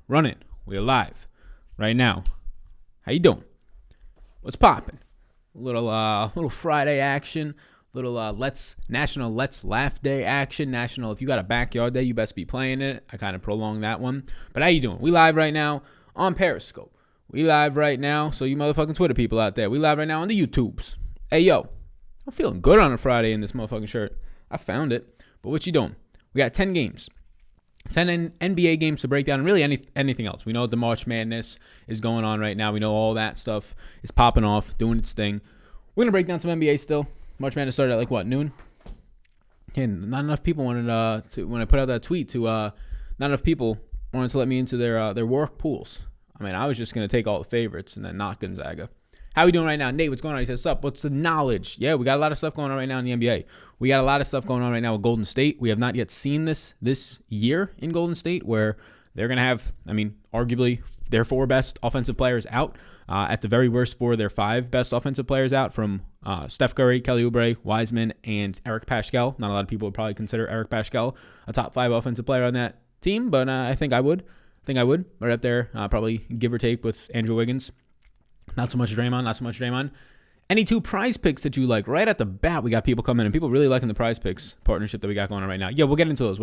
running. We're live right now. How you doing? What's popping? Little Friday action. Little National Let's Laugh Day action. National, if you got a backyard day, you best be playing it. I kind of prolonged that one. But how you doing? We live right now on Periscope. We live right now. So you motherfucking Twitter people out there, we live right now on the YouTubes. Hey, yo. I'm feeling good on a Friday in this motherfucking shirt. I found it. But what you doing? We got 10 games. 10 NBA games to break down, and really anything else. We know the March Madness is going on right now. We know all that stuff is popping off, doing its thing. We're going to break down some NBA still. March Madness started at, noon? And not enough people wanted when I put out that tweet, not enough people wanted to let me into their work pools. I mean, I was just going to take all the favorites and then knock Gonzaga. How are we doing right now? Nate, what's going on? He says, sup, what's the knowledge? Yeah, we got a lot of stuff going on right now in the NBA. We got a lot of stuff going on right now with Golden State. We have not yet seen this year in Golden State where they're going to have, arguably their 4 best offensive players out. At the very worst, 4 of their 5 best offensive players out from Steph Curry, Kelly Oubre, Wiseman, and Eric Paschall. Not a lot of people would probably consider Eric Paschall a top 5 offensive player on that team, but I think I would. Right up there, probably give or take with Andrew Wiggins. Not so much Draymond. Any 2 prize picks that you like? Right at the bat, we got people coming in. People really liking the prize picks partnership that we got going on right now. Yeah, we'll get into those.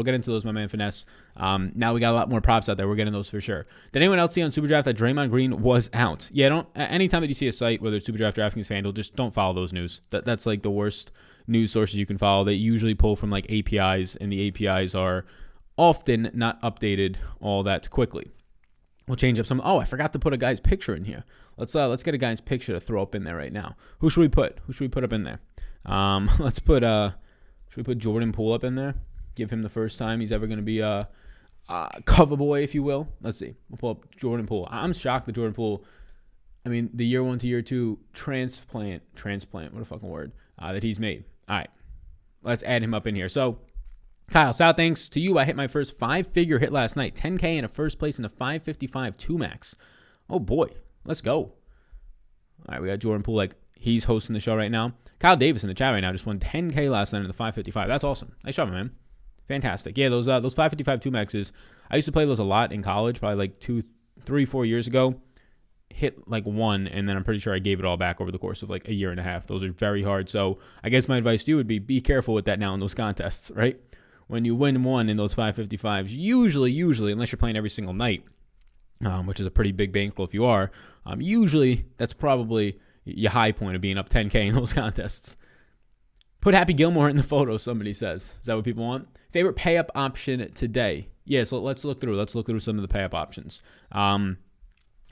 My man Finesse. Now we got a lot more props out there. We're getting those for sure. Did anyone else see on Superdraft that Draymond Green was out? Yeah, anytime that you see a site, whether it's Superdraft, DraftKings, FanDuel, just don't follow those news. That's like the worst news sources you can follow. They usually pull from like APIs, and the APIs are often not updated all that quickly. We'll change up some. Oh, I forgot to put a guy's picture in here. Let's get a guy's picture to throw up in there right now. Who should we put? Up in there? Should we put Jordan Poole up in there? Give him the first time he's ever going to be a cover boy, if you will. Let's see. We'll pull up Jordan Poole. I'm shocked that Jordan Poole, the year 1 to year 2 transplant, what a fucking word, that he's made. All right. Let's add him up in here. So, Kyle, Sal, thanks to you. I hit my first 5-figure hit last night. 10K in a first place in a 555 2-max. Oh, boy. Let's go. All right, we got Jordan Poole. He's hosting the show right now. Kyle Davis in the chat right now just won 10K last night in the 555. That's awesome. Nice job, man. Fantastic. Yeah, those 555 2-maxes, I used to play those a lot in college, probably 2, 3, 4 years ago. Hit 1, and then I'm pretty sure I gave it all back over the course of a year and a half. Those are very hard. So I guess my advice to you would be careful with that now in those contests, right? When you win 1 in those 555s, usually, unless you're playing every single night, which is a pretty big bankroll if you are, usually that's probably your high point of being up 10K in those contests. Put Happy Gilmore in the photo, somebody says. Is that what people want? Favorite pay-up option today? Yeah, so let's look through some of the pay-up options.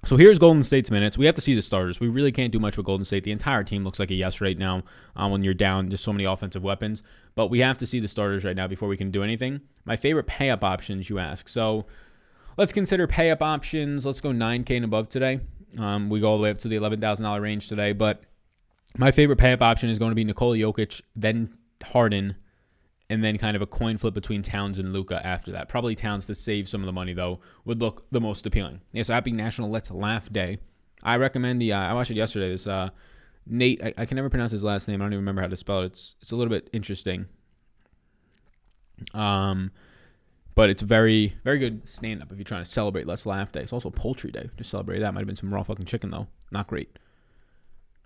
So here's Golden State's minutes. We have to see the starters. We really can't do much with Golden State. The entire team looks like a yes right now when you're down just so many offensive weapons. But we have to see the starters right now before we can do anything. My favorite pay-up options, you ask. So let's consider pay-up options. Let's go 9K and above today. We go all the way up to the $11,000 range today. But my favorite pay-up option is going to be Nikola Jokic, then Harden, and then kind of a coin flip between Towns and Luka after that. Probably Towns to save some of the money, though, would look the most appealing. Yeah, so happy National Let's Laugh Day. I recommend I watched it yesterday. This Nate, I can never pronounce his last name. I don't even remember how to spell it. It's a little bit interesting. But it's very, very good stand-up if you're trying to celebrate Let's Laugh Day. It's also Poultry Day. Just celebrate that. Might have been some raw fucking chicken, though. Not great.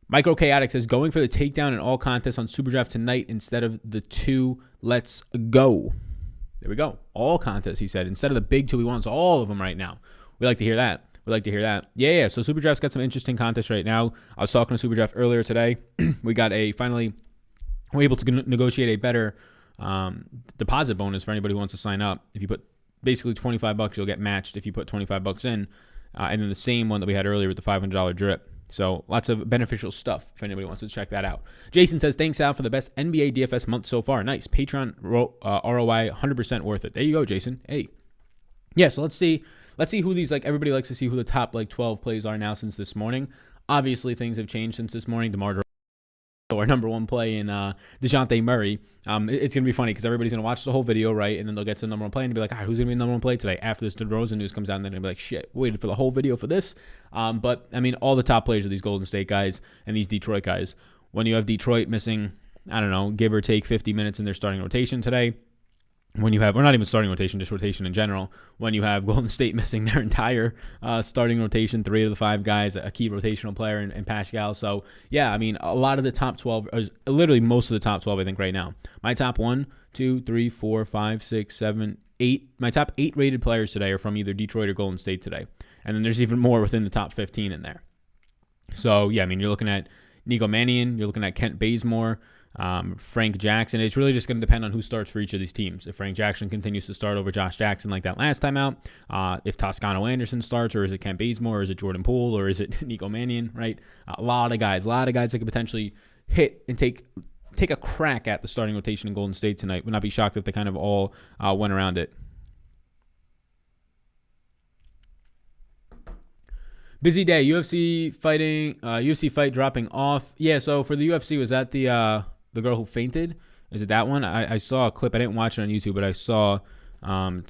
Micro Chaotic says, going for the takedown in all contests on Superdraft tonight instead of the 2. Let's go. There we go. All contests, he said. Instead of the big 2, he wants all of them right now. We like to hear that. Yeah. So Superdraft's got some interesting contests right now. I was talking to Superdraft earlier today. We're able to negotiate a better deposit bonus for anybody who wants to sign up. If you put basically $25, you'll get matched if you put $25 in. And then the same one that we had earlier with the $500 drip. So lots of beneficial stuff if anybody wants to check that out. Jason says, thanks, Al, for the best NBA DFS month so far. Nice. Patreon ROI, 100% worth it. There you go, Jason. Hey. Yeah, so let's see who these, everybody likes to see who the top, 12 plays are now since this morning. Obviously, things have changed since this morning. DeMar our number 1 play in DeJounte Murray. It's going to be funny because everybody's going to watch the whole video, right? And then they'll get to the number 1 play and be like, all right, who's going to be the number 1 play today? After this DeRozan news comes out, and then they'll be like, shit, waited for the whole video for this. But, all the top players are these Golden State guys and these Detroit guys. When you have Detroit missing, I don't know, give or take 50 minutes in their starting rotation today, when you have, or not even starting rotation, just rotation in general, when you have Golden State missing their entire starting rotation, 3 of the 5 guys, a key rotational player in Pascal. So, yeah, I mean, a lot of the top 12, literally most of the top 12, I think, right now. My top 1, 2, 3, 4, 5, 6, 7, 8, my top 8 rated players today are from either Detroit or Golden State today. And then there's even more within the top 15 in there. So, yeah, I mean, you're looking at Nico Mannion, you're looking at Kent Bazemore, Frank Jackson. It's really just going to depend on who starts for each of these teams. If Frank Jackson continues to start over Josh Jackson like that last time out, if Toscano Anderson starts, or is it Kent Bazemore, or is it Jordan Poole, or is it Nico Mannion, right? A lot of guys that could potentially hit and take a crack at the starting rotation in Golden State tonight. Would not be shocked if they kind of all went around it. Busy day. UFC fight dropping off. Yeah, so for the UFC, was that the girl who fainted? Is it that one? I saw a clip. I didn't watch it on YouTube, but I saw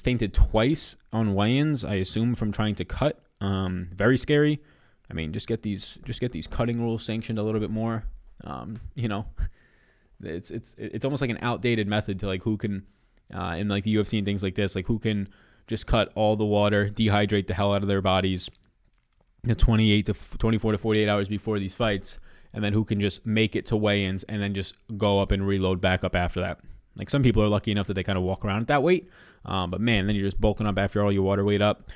fainted twice on weigh-ins, I assume from trying to cut. Very scary. I mean, just get these cutting rules sanctioned a little bit more. It's almost like an outdated method to like who can in like the UFC and things like this, like who can just cut all the water, dehydrate the hell out of their bodies 28 to 24 to 48 hours before these fights, and then who can just make it to weigh-ins and then just go up and reload back up after that. Like some people are lucky enough that they kind of walk around at that weight, but man, then you're just bulking up after all your water weight up.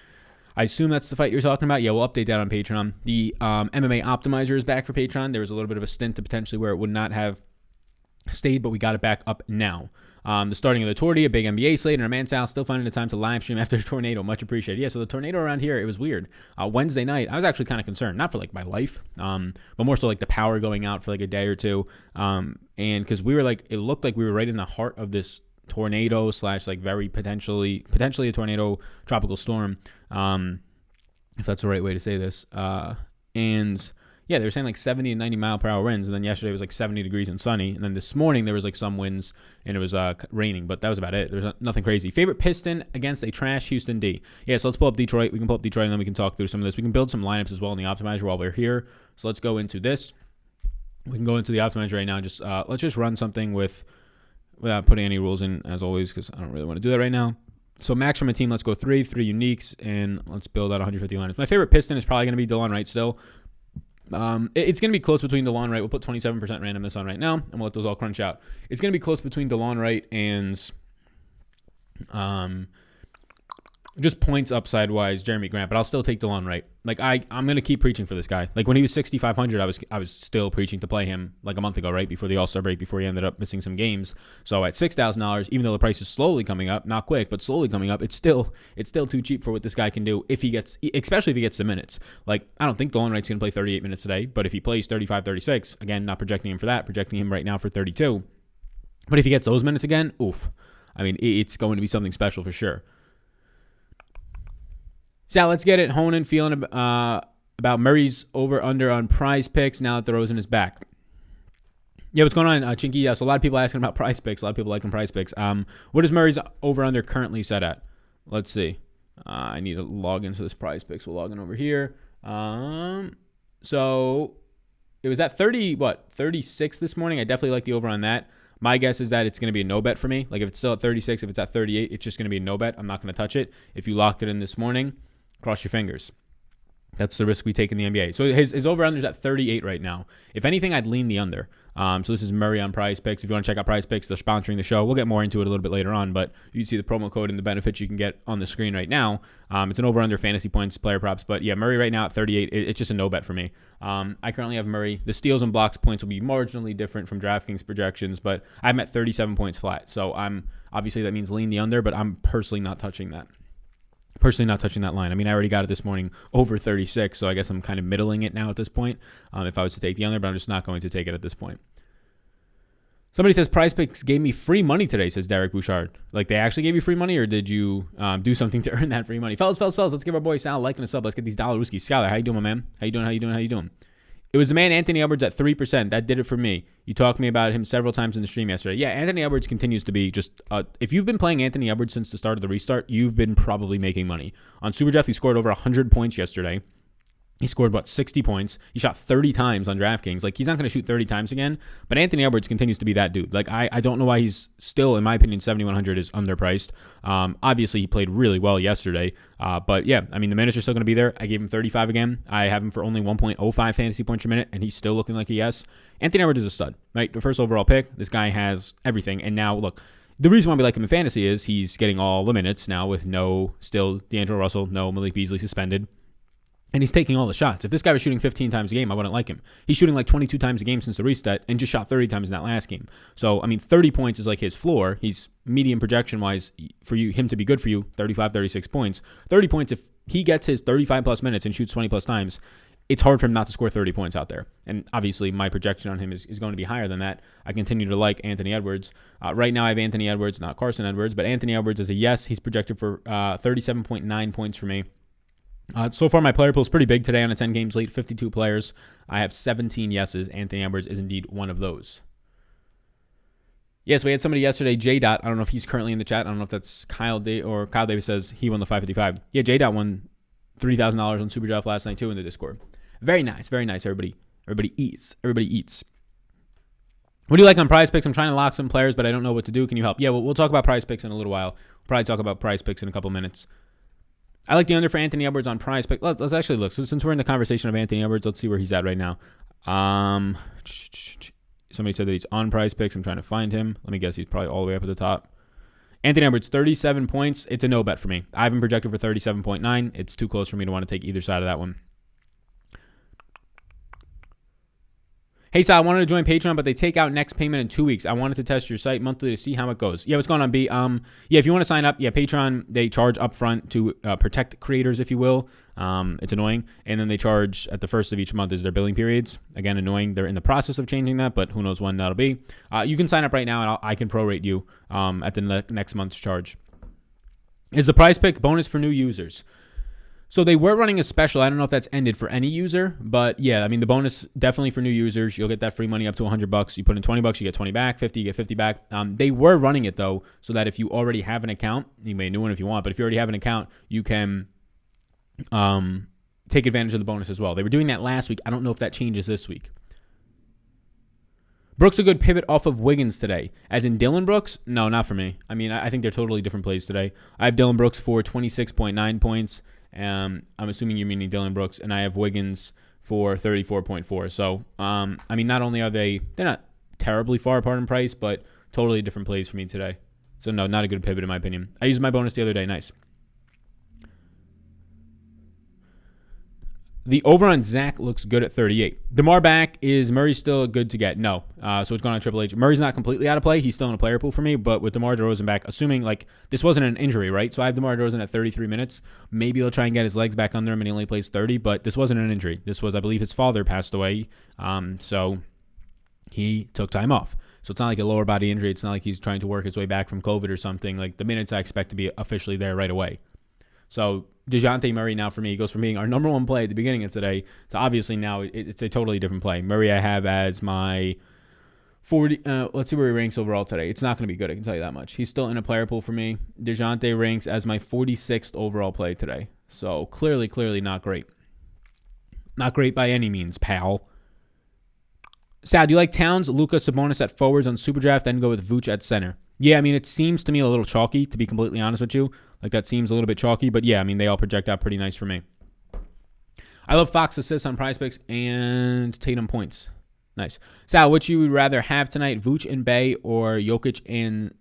I assume that's the fight you're talking about. Yeah, we'll update that on Patreon. The MMA Optimizer is back for Patreon. There was a little bit of a stint to potentially where it would not have stayed, but we got it back up now. The starting of the Torty, a big NBA slate, and our man Sal still finding the time to live stream after the tornado. Much appreciated. Yeah, so the tornado around here, it was weird. Wednesday night, I was actually kind of concerned, not for like my life, but more so like the power going out for like a day or two. And because we were like, it looked like we were right in the heart of this tornado / like very potentially a tornado tropical storm, if that's the right way to say this. And yeah, they were saying like 70 and 90 mile per hour winds, and then yesterday it was like 70 degrees and sunny, and then this morning there was like some winds and it was raining, but that was about it. There was nothing crazy. Favorite Piston against a trash Houston D. Yeah, so let's pull up Detroit. We can pull up Detroit and then we can talk through some of this. We can build some lineups as well in the Optimizer while we're here. So let's go into this. We can go into the Optimizer right now. Just let's just run something without putting any rules in, as always, because I don't really want to do that right now. So max from a team, let's go three uniques, and let's build out 150 lineups. My favorite Piston is probably going to be Dillon Wright still. It's going to be close between Dillon Wright. We'll put 27% randomness on right now, and we'll let those all crunch out. It's going to be close between Dillon Wright and just points upside wise, Jeremy Grant, but I'll still take Dillon Wright. Like I'm going to keep preaching for this guy. Like when he was 6,500, I was still preaching to play him like a month ago, right before the All-Star break, before he ended up missing some games. So at $6,000, even though the price is slowly coming up, not quick, but slowly coming up, it's still too cheap for what this guy can do especially if he gets the minutes. Like I don't think Dillon Wright's going to play 38 minutes today, but if he plays 35, 36, again, not projecting him for that, projecting him right now for 32. But if he gets those minutes again, oof. I mean, it's going to be something special for sure. So let's get it honing, feeling about Murray's over-under on Prize Picks now that DeRozan is back. Yeah, what's going on, Chinky? Yeah, so a lot of people asking about Prize Picks. A lot of people liking Prize Picks. What is Murray's over-under currently set at? Let's see. I need to log into this Prize Picks. We'll log in over here. So it was at 36 this morning. I definitely like the over on that. My guess is that it's going to be a no bet for me. Like if it's still at 36, if it's at 38, it's just going to be a no bet. I'm not going to touch it. If you locked it in this morning, cross your fingers. That's the risk we take in the NBA. So his over-under is at 38 right now. If anything, I'd lean the under. So this is Murray on Prize Picks. If you want to check out Prize Picks, they're sponsoring the show. We'll get more into it a little bit later on, but you see the promo code and the benefits you can get on the screen right now. It's an over-under fantasy points, player props. But yeah, Murray right now at 38, it's just a no bet for me. I currently have Murray. The steals and blocks points will be marginally different from DraftKings projections, but I'm at 37 points flat. So obviously that means lean the under, but I'm personally not touching that. Line. I mean, I already got it this morning over 36, so I guess I'm kind of middling it now at this point if I was to take the under, but I'm just not going to take it at this point. Somebody says Prize Picks gave me free money today, says Derek Bouchard. Like they actually gave you free money, or did you do something to earn that free money? Fellas, let's give our boy Sal a like and a sub. Let's get these Dollarooskies. Skylar, how you doing, my man? How you doing? It was the man Anthony Edwards at 3%. That did it for me. You talked to me about him several times in the stream yesterday. Yeah, Anthony Edwards continues to be just if you've been playing Anthony Edwards since the start of the restart, you've been probably making money. On Super Jeff, he scored over 100 points yesterday. He scored, 60 points. He shot 30 times on DraftKings. Like, he's not going to shoot 30 times again. But Anthony Edwards continues to be that dude. Like, I don't know why he's still, in my opinion, 7,100 is underpriced. Obviously, he played really well yesterday. But, yeah, I mean, the minutes are still going to be there. I gave him 35 again. I have him for only 1.05 fantasy points per minute, and he's still looking like a yes. Anthony Edwards is a stud, right? The first overall pick. This guy has everything. And now, look, the reason why we like him in fantasy is he's getting all the minutes now with no still D'Angelo Russell, no Malik Beasley suspended. And he's taking all the shots. If this guy was shooting 15 times a game, I wouldn't like him. He's shooting like 22 times a game since the reset and just shot 30 times in that last game. So, I mean, 30 points is like his floor. He's medium projection-wise for him to be good for you, 35, 36 points. 30 points, if he gets his 35-plus minutes and shoots 20-plus times, it's hard for him not to score 30 points out there. And obviously, my projection on him is going to be higher than that. I continue to like Anthony Edwards. Right now, I have Anthony Edwards, not Carson Edwards, but Anthony Edwards is a yes. He's projected for 37.9 points for me. So far, my player pool is pretty big today on a 10 games slate, 52 players. I have 17 yeses. Anthony Edwards is indeed one of those. Yes, we had somebody yesterday, J-Dot. I don't know if he's currently in the chat. I don't know if that's Kyle Davis says he won the 555. Yeah, J-Dot won $3,000 on Superdraft last night, too, in the Discord. Very nice, very nice. Everybody eats. Everybody eats. What do you like on Prize Picks? I'm trying to lock some players, but I don't know what to do. Can you help? Yeah, we'll talk about Prize Picks in a little while. We'll probably talk about Prize Picks in a couple minutes. I like the under for Anthony Edwards on Prize Pick. Let's actually look. So since we're in the conversation of Anthony Edwards, let's see where he's at right now. Somebody said that he's on Prize Picks. I'm trying to find him. Let me guess. He's probably all the way up at the top. Anthony Edwards, 37 points. It's a no bet for me. I have him projected for 37.9. It's too close for me to want to take either side of that one. Hey, Sal, I wanted to join Patreon, but they take out next payment in 2 weeks. I wanted to test your site monthly to see how it goes. Yeah, what's going on, B? If you want to sign up, Patreon, they charge upfront to protect creators, if you will. It's annoying. And then they charge at the first of each month is their billing periods. Again, annoying. They're in the process of changing that, but who knows when that'll be. You can sign up right now, and I can prorate you at the next month's charge. Is the Prize Pick bonus for new users? So they were running a special. I don't know if that's ended for any user, but yeah, I mean, the bonus definitely for new users. You'll get that free money up to $100. You put in $20, you get 20 back, 50, you get 50 back. They were running it though, so that if you already have an account, you may new one if you want, but if you already have an account, you can take advantage of the bonus as well. They were doing that last week. I don't know if that changes this week. Brooks a good pivot off of Wiggins today. As in Dillon Brooks? No, not for me. I mean, I think they're totally different plays today. I have Dillon Brooks for 26.9 points. I'm assuming you're meaning Dillon Brooks, and I have Wiggins for 34.4. So, I mean, not only are they're not terribly far apart in price, but totally different plays for me today. So, no, not a good pivot in my opinion. I used my bonus the other day. Nice. The over on Zach looks good at 38. DeMar back. Is Murray still good to get? No. So it's going on Triple H. Murray's not completely out of play. He's still in a player pool for me, but with DeMar DeRozan back, assuming like this wasn't an injury, right? So I have DeMar DeRozan at 33 minutes. Maybe he'll try and get his legs back under him and he only plays 30, but this wasn't an injury. This was, I believe, his father passed away. So he took time off. So it's not like a lower body injury. It's not like he's trying to work his way back from COVID or something. Like the minutes I expect to be officially there right away. So DeJounte Murray now for me goes from being our number one play at the beginning of today to obviously now it's a totally different play. Murray I have as my 40. Let's see where he ranks overall today. It's not going to be good. I can tell you that much. He's still in a player pool for me. DeJounte ranks as my 46th overall play today. So clearly not great. Not great by any means, pal. Sal, do you like Towns, Luka, Sabonis at forwards on Superdraft, then go with Vooch at center? Yeah, I mean, it seems to me a little chalky, to be completely honest with you. Like, that seems a little bit chalky, but yeah, I mean, they all project out pretty nice for me. I love Fox assists on Prize Picks and Tatum points. Nice. Sal, which you would rather have tonight, Vooch and Bay or Jokic and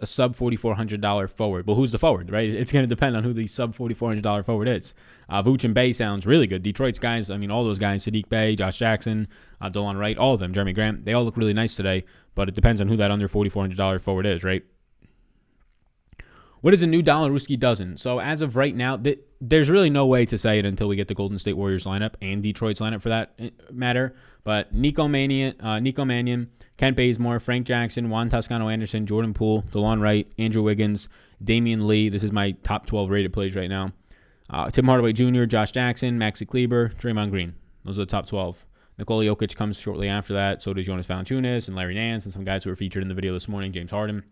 a sub $4,400 forward? Well, who's the forward, right? It's going to depend on who the sub $4,400 forward is. Vooch and Bay sounds really good. Detroit's guys, I mean, all those guys, Sadiq Bey, Josh Jackson, Delon Wright, all of them, Jeremy Grant, they all look really nice today, but it depends on who that under $4,400 forward is, right? What is a new Dollarooski dozen? So as of right now, there's really no way to say it until we get the Golden State Warriors lineup and Detroit's lineup for that matter. But Nico Mannion, Kent Bazemore, Frank Jackson, Juan Toscano-Anderson, Jordan Poole, DeLon Wright, Andrew Wiggins, Damian Lee. This is my top 12 rated plays right now. Tim Hardaway Jr., Josh Jackson, Maxi Kleber, Draymond Green. Those are the top 12. Nikola Jokic comes shortly after that. So does Jonas Valanciunas and Larry Nance and some guys who were featured in the video this morning, James Harden.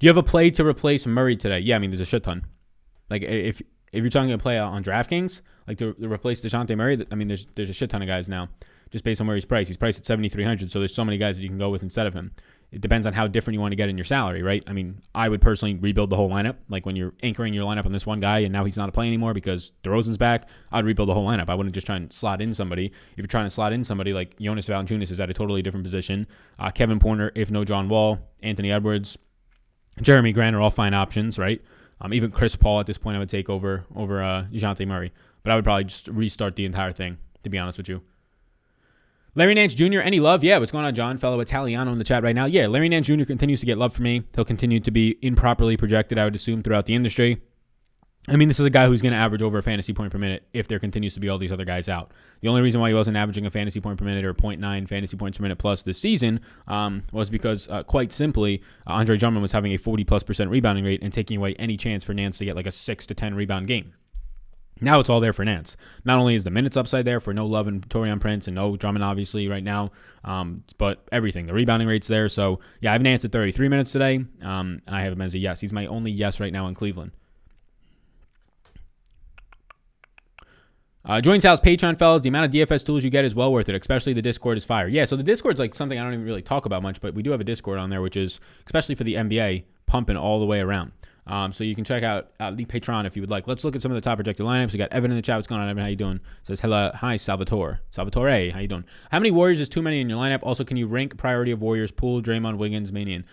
Do you have a play to replace Murray today? Yeah, I mean, there's a shit ton. Like, if if you're talking to play on DraftKings, like to replace DeJounte Murray, I mean, there's a shit ton of guys now just based on where he's priced. He's priced at 7,300, so there's so many guys that you can go with instead of him. It depends on how different you want to get in your salary, right? I mean, I would personally rebuild the whole lineup. Like when you're anchoring your lineup on this one guy and now he's not a play anymore because DeRozan's back, I'd rebuild the whole lineup. I wouldn't just try and slot in somebody. If you're trying to slot in somebody like Jonas Valanciunas is at a totally different position. Kevin Porter, if no John Wall, Anthony Edwards, Jeremy Grant are all fine options, right? Even Chris Paul at this point I would take over DeJounte Murray. But I would probably just restart the entire thing, to be honest with you. Larry Nance Jr., any love? Yeah, what's going on, John? Fellow Italiano in the chat right now. Yeah, Larry Nance Jr. continues to get love for me. He'll continue to be improperly projected, I would assume, throughout the industry. I mean, this is a guy who's going to average over a fantasy point per minute if there continues to be all these other guys out. The only reason why he wasn't averaging a fantasy point per minute or 0.9 fantasy points per minute plus this season was because, quite simply, Andre Drummond was having a 40+% rebounding rate and taking away any chance for Nance to get like a 6 to 10 rebound game. Now it's all there for Nance. Not only is the minutes upside there for no love and Taurean Prince and no Drummond, obviously, right now, but everything. The rebounding rate's there. So, yeah, I have Nance at 33 minutes today. I have him as a yes. He's my only yes right now in Cleveland. Join Sal's Patreon, fellas. The amount of DFS tools you get is well worth it, especially the Discord is fire. Yeah, so the Discord's like something I don't even really talk about much, but we do have a Discord on there, which is, especially for the NBA, pumping all the way around. So you can check out the Patreon if you would like. Let's look at some of the top projected lineups. We got Evan in the chat. What's going on, Evan? How you doing? Says, hello, hi, Salvatore. Salvatore, how you doing? How many Warriors is too many in your lineup? Also, can you rank priority of Warriors? Poole, Draymond, Wiggins, Manian.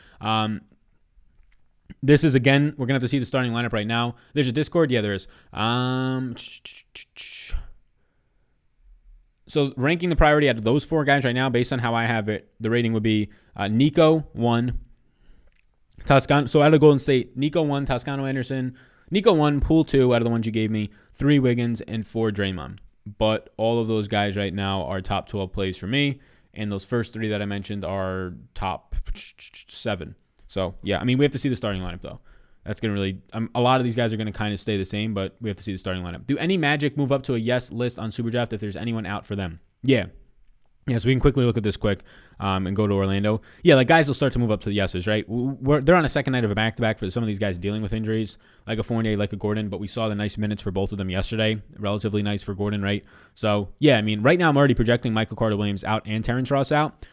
This is, again, we're going to have to see the starting lineup right now. There's a Discord? Yeah, there is. So ranking the priority out of those four guys right now, based on how I have it, the rating would be Nico, 1. Toscano, so out of Golden State, Nico 1, Toscano Anderson, Nico 1, Poole 2 out of the ones you gave me, 3 Wiggins, and 4 Draymond. But all of those guys right now are top 12 plays for me, and those first 3 that I mentioned are top 7. So, yeah, I mean, we have to see the starting lineup, though. That's going to really a lot of these guys are going to kind of stay the same, but we have to see the starting lineup. Do any Magic move up to a yes list on Superdraft if there's anyone out for them? Yeah. Yeah, so we can quickly look at this quick and go to Orlando. Yeah, like guys will start to move up to the yeses, right? They're on a second night of a back-to-back for some of these guys dealing with injuries, like a Fournier, like a Gordon, but we saw the nice minutes for both of them yesterday. Relatively nice for Gordon, right? So, yeah, I mean, right now I'm already projecting Michael Carter-Williams out and Terrence Ross out.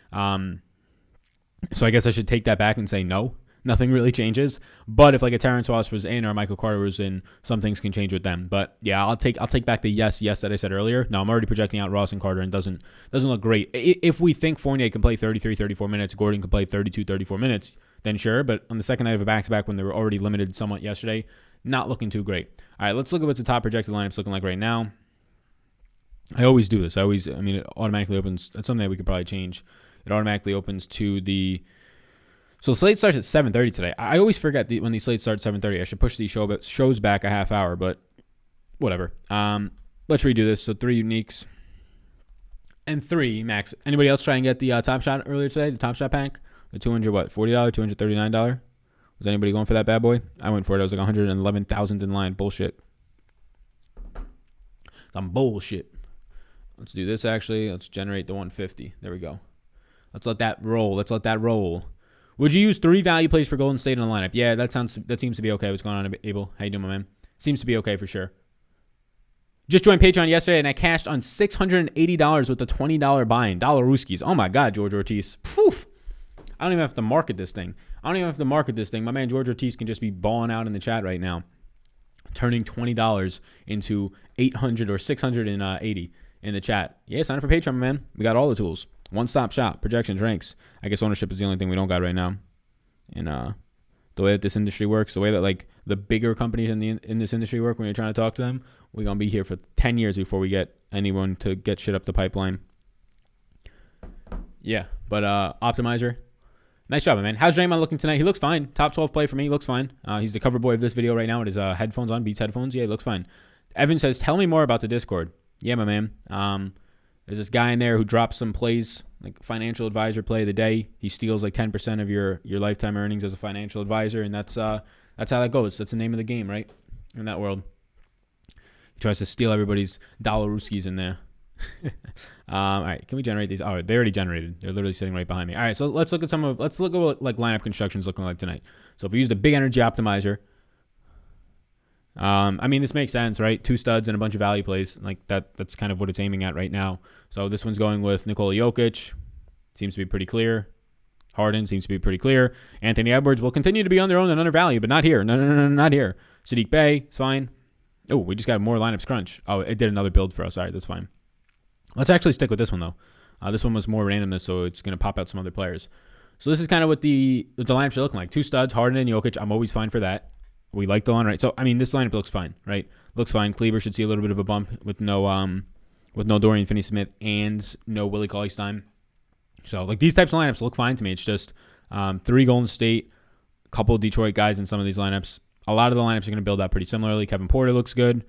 So I guess I should take that back and say no. Nothing really changes. But if like a Terrence Ross was in or Michael Carter was in, some things can change with them. But yeah, I'll take back the yes that I said earlier. No, I'm already projecting out Ross and Carter and doesn't look great. If we think Fournier can play 33, 34 minutes, Gordon can play 32, 34 minutes, then sure. But on the second night of a back-to-back when they were already limited somewhat yesterday, not looking too great. All right, let's look at what the top projected lineup's looking like right now. I always do this. I mean, it automatically opens. That's something that we could probably change. It automatically opens to the... So the slate starts at 7:30 today. I always forget when these slates start at 7:30. I should push these shows back a half hour, but whatever. Let's redo this. So 3 uniques and 3 max. Anybody else try and get the Top Shot earlier today? The Top Shot pack? The $200 what? $40? $239? Was anybody going for that bad boy? I went for it. I was like 111,000 in line. Bullshit. Some bullshit. Let's do this actually. Let's generate the 150. There we go. Let's let that roll. Would you use 3 value plays for Golden State in the lineup? Yeah, that seems to be okay. What's going on, Abel? How you doing, my man? Seems to be okay for sure. Just joined Patreon yesterday, and I cashed on $680 with a $20 buy-in. Dollaruskis. Oh, my God, George Ortiz. Poof. I don't even have to market this thing. My man George Ortiz can just be balling out in the chat right now, turning $20 into $800 or $680 in the chat. Yeah, sign up for Patreon, man. We got all the tools. One-stop shop, projections, ranks. I guess ownership is the only thing we don't got right now. And the way that this industry works, the way that like the bigger companies in this industry work when you're trying to talk to them, we're going to be here for 10 years before we get anyone to get shit up the pipeline. Yeah, but Optimizer, nice job, man. How's Draymond looking tonight? He looks fine. Top 12 play for me. He looks fine. He's the cover boy of this video right now with his headphones on, Beats headphones. Yeah, he looks fine. Evan says, tell me more about the Discord. Yeah, my man. There's this guy in there who drops some plays, like financial advisor play of the day. He steals like 10% of your lifetime earnings as a financial advisor, and that's how that goes. That's the name of the game, right? In that world. He tries to steal everybody's Dollaruskis in there. All right, can we generate these? Oh, they already generated. They're literally sitting right behind me. All right, so let's look at what like lineup construction is looking like tonight. So if we use the big energy optimizer, I mean, this makes sense, right? 2 studs and a bunch of value plays. Like that's kind of what it's aiming at right now. So this one's going with Nikola Jokic. Seems to be pretty clear. Harden seems to be pretty clear. Anthony Edwards will continue to be on their own and undervalued, but not here. No, not here. Sadiq Bey, it's fine. Oh, we just got more lineups crunch. Oh, it did another build for us. All right, that's fine. Let's actually stick with this one, though. This one was more randomness, so it's going to pop out some other players. So this is kind of what the lineups are looking like. 2 studs, Harden and Jokic. I'm always fine for that. We like the line, right? So, I mean, this lineup looks fine, right? Looks fine. Kleber should see a little bit of a bump with no Dorian Finney-Smith and no Willie Cauley-Stein. So, like, these types of lineups look fine to me. It's just 3 Golden State, a couple of Detroit guys in some of these lineups. A lot of the lineups are going to build out pretty similarly. Kevin Porter looks good.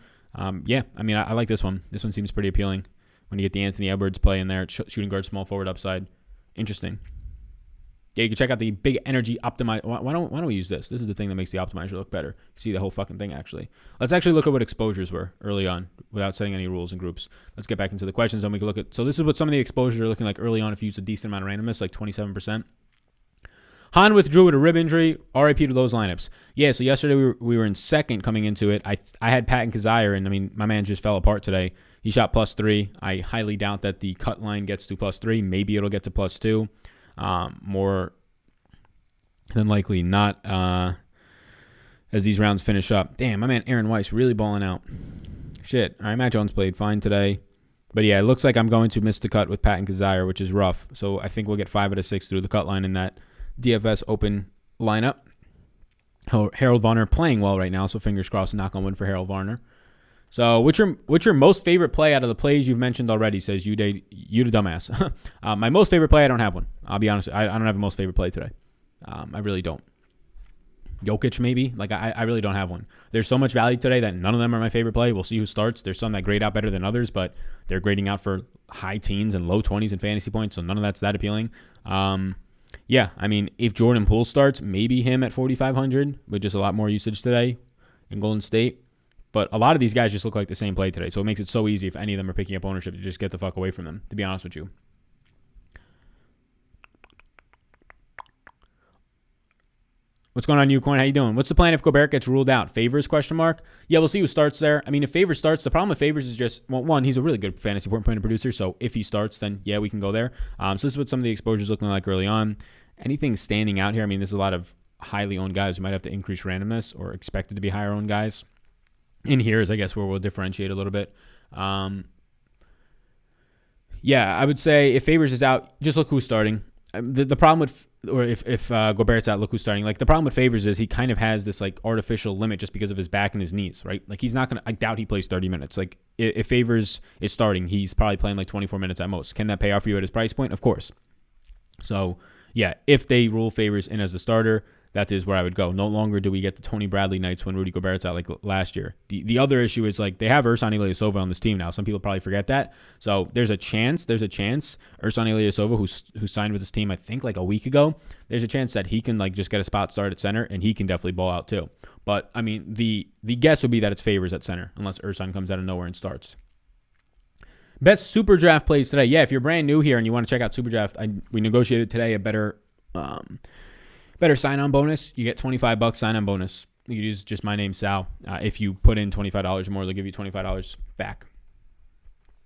Yeah, I mean, I like this one. This one seems pretty appealing. When you get the Anthony Edwards play in there, shooting guard, small forward upside. Interesting. Yeah, you can check out the big energy optimizer. Why don't we use this? This is the thing that makes the optimizer look better. You see the whole fucking thing, actually. Let's actually look at what exposures were early on without setting any rules and groups. Let's get back into the questions, and we can look at... So this is what some of the exposures are looking like early on if you use a decent amount of randomness, like 27%. Han withdrew with a rib injury. RIP to those lineups. Yeah, so yesterday we were in second coming into it. I had Patton Kizzire, and I mean, my man just fell apart today. He shot +3. I highly doubt that the cut line gets to +3. Maybe it'll get to +2. More than likely not as these rounds finish up. Damn, my man Aaron Weiss really balling out. Shit. All right, Matt Jones played fine today. But yeah, it looks like I'm going to miss the cut with Patton Kizzire, which is rough. So I think we'll get 5 out of 6 through the cut line in that DFS open lineup. Harold Varner playing well right now, so fingers crossed, knock on wood for Harold Varner. So what's your most favorite play out of the plays you've mentioned already, says you the dumbass. My most favorite play, I don't have one. I'll be honest, I don't have a most favorite play today. I really don't. Jokic maybe. Like I really don't have one. There's so much value today that none of them are my favorite play. We'll see who starts. There's some that grade out better than others, but they're grading out for high teens and low 20s in fantasy points, so none of that's that appealing. Yeah, I mean, if Jordan Poole starts, maybe him at 4,500 with just a lot more usage today in Golden State. But a lot of these guys just look like the same play today, so it makes it so easy if any of them are picking up ownership to just get the fuck away from them, to be honest with you. What's going on, Ucoin? How you doing? What's the plan if Gobert gets ruled out? Favors, question mark? Yeah, we'll see who starts there. I mean, if Favors starts, the problem with Favors is just, well, one, he's a really good fantasy point producer, so if he starts, then yeah, we can go there. So this is what some of the exposures looking like early on. Anything standing out here? I mean, there's a lot of highly owned guys who might have to increase randomness or expected to be higher owned guys. In here is, I guess, where we'll differentiate a little bit. Yeah, I would say if Favors is out, just look who's starting. The problem with, or if Gobert's out, look who's starting. Like, the problem with Favors is he kind of has this, like, artificial limit just because of his back and his knees, right? Like, he's not going to, I doubt he plays 30 minutes. Like, if Favors is starting, he's probably playing, like, 24 minutes at most. Can that pay off for you at his price point? Of course. So, yeah, if they rule Favors in as the starter, that is where I would go. No longer do we get the Tony Bradley nights when Rudy Gobert's out like last year. The other issue is, like, they have Ersan Ilyasova on this team now. Some people probably forget that. So there's a chance Ersan Ilyasova, who signed with this team, I think, like a week ago, there's a chance that he can, like, just get a spot start at center, and he can definitely ball out too. But, I mean, the guess would be that it's Favors at center, unless Ersan comes out of nowhere and starts. Best Super Draft plays today. Yeah, if you're brand new here and you want to check out Super Draft, we negotiated today a better sign-on bonus. You get $25 sign-on bonus. You can use just my name, Sal. If you put in $25 or more, they'll give you $25 back.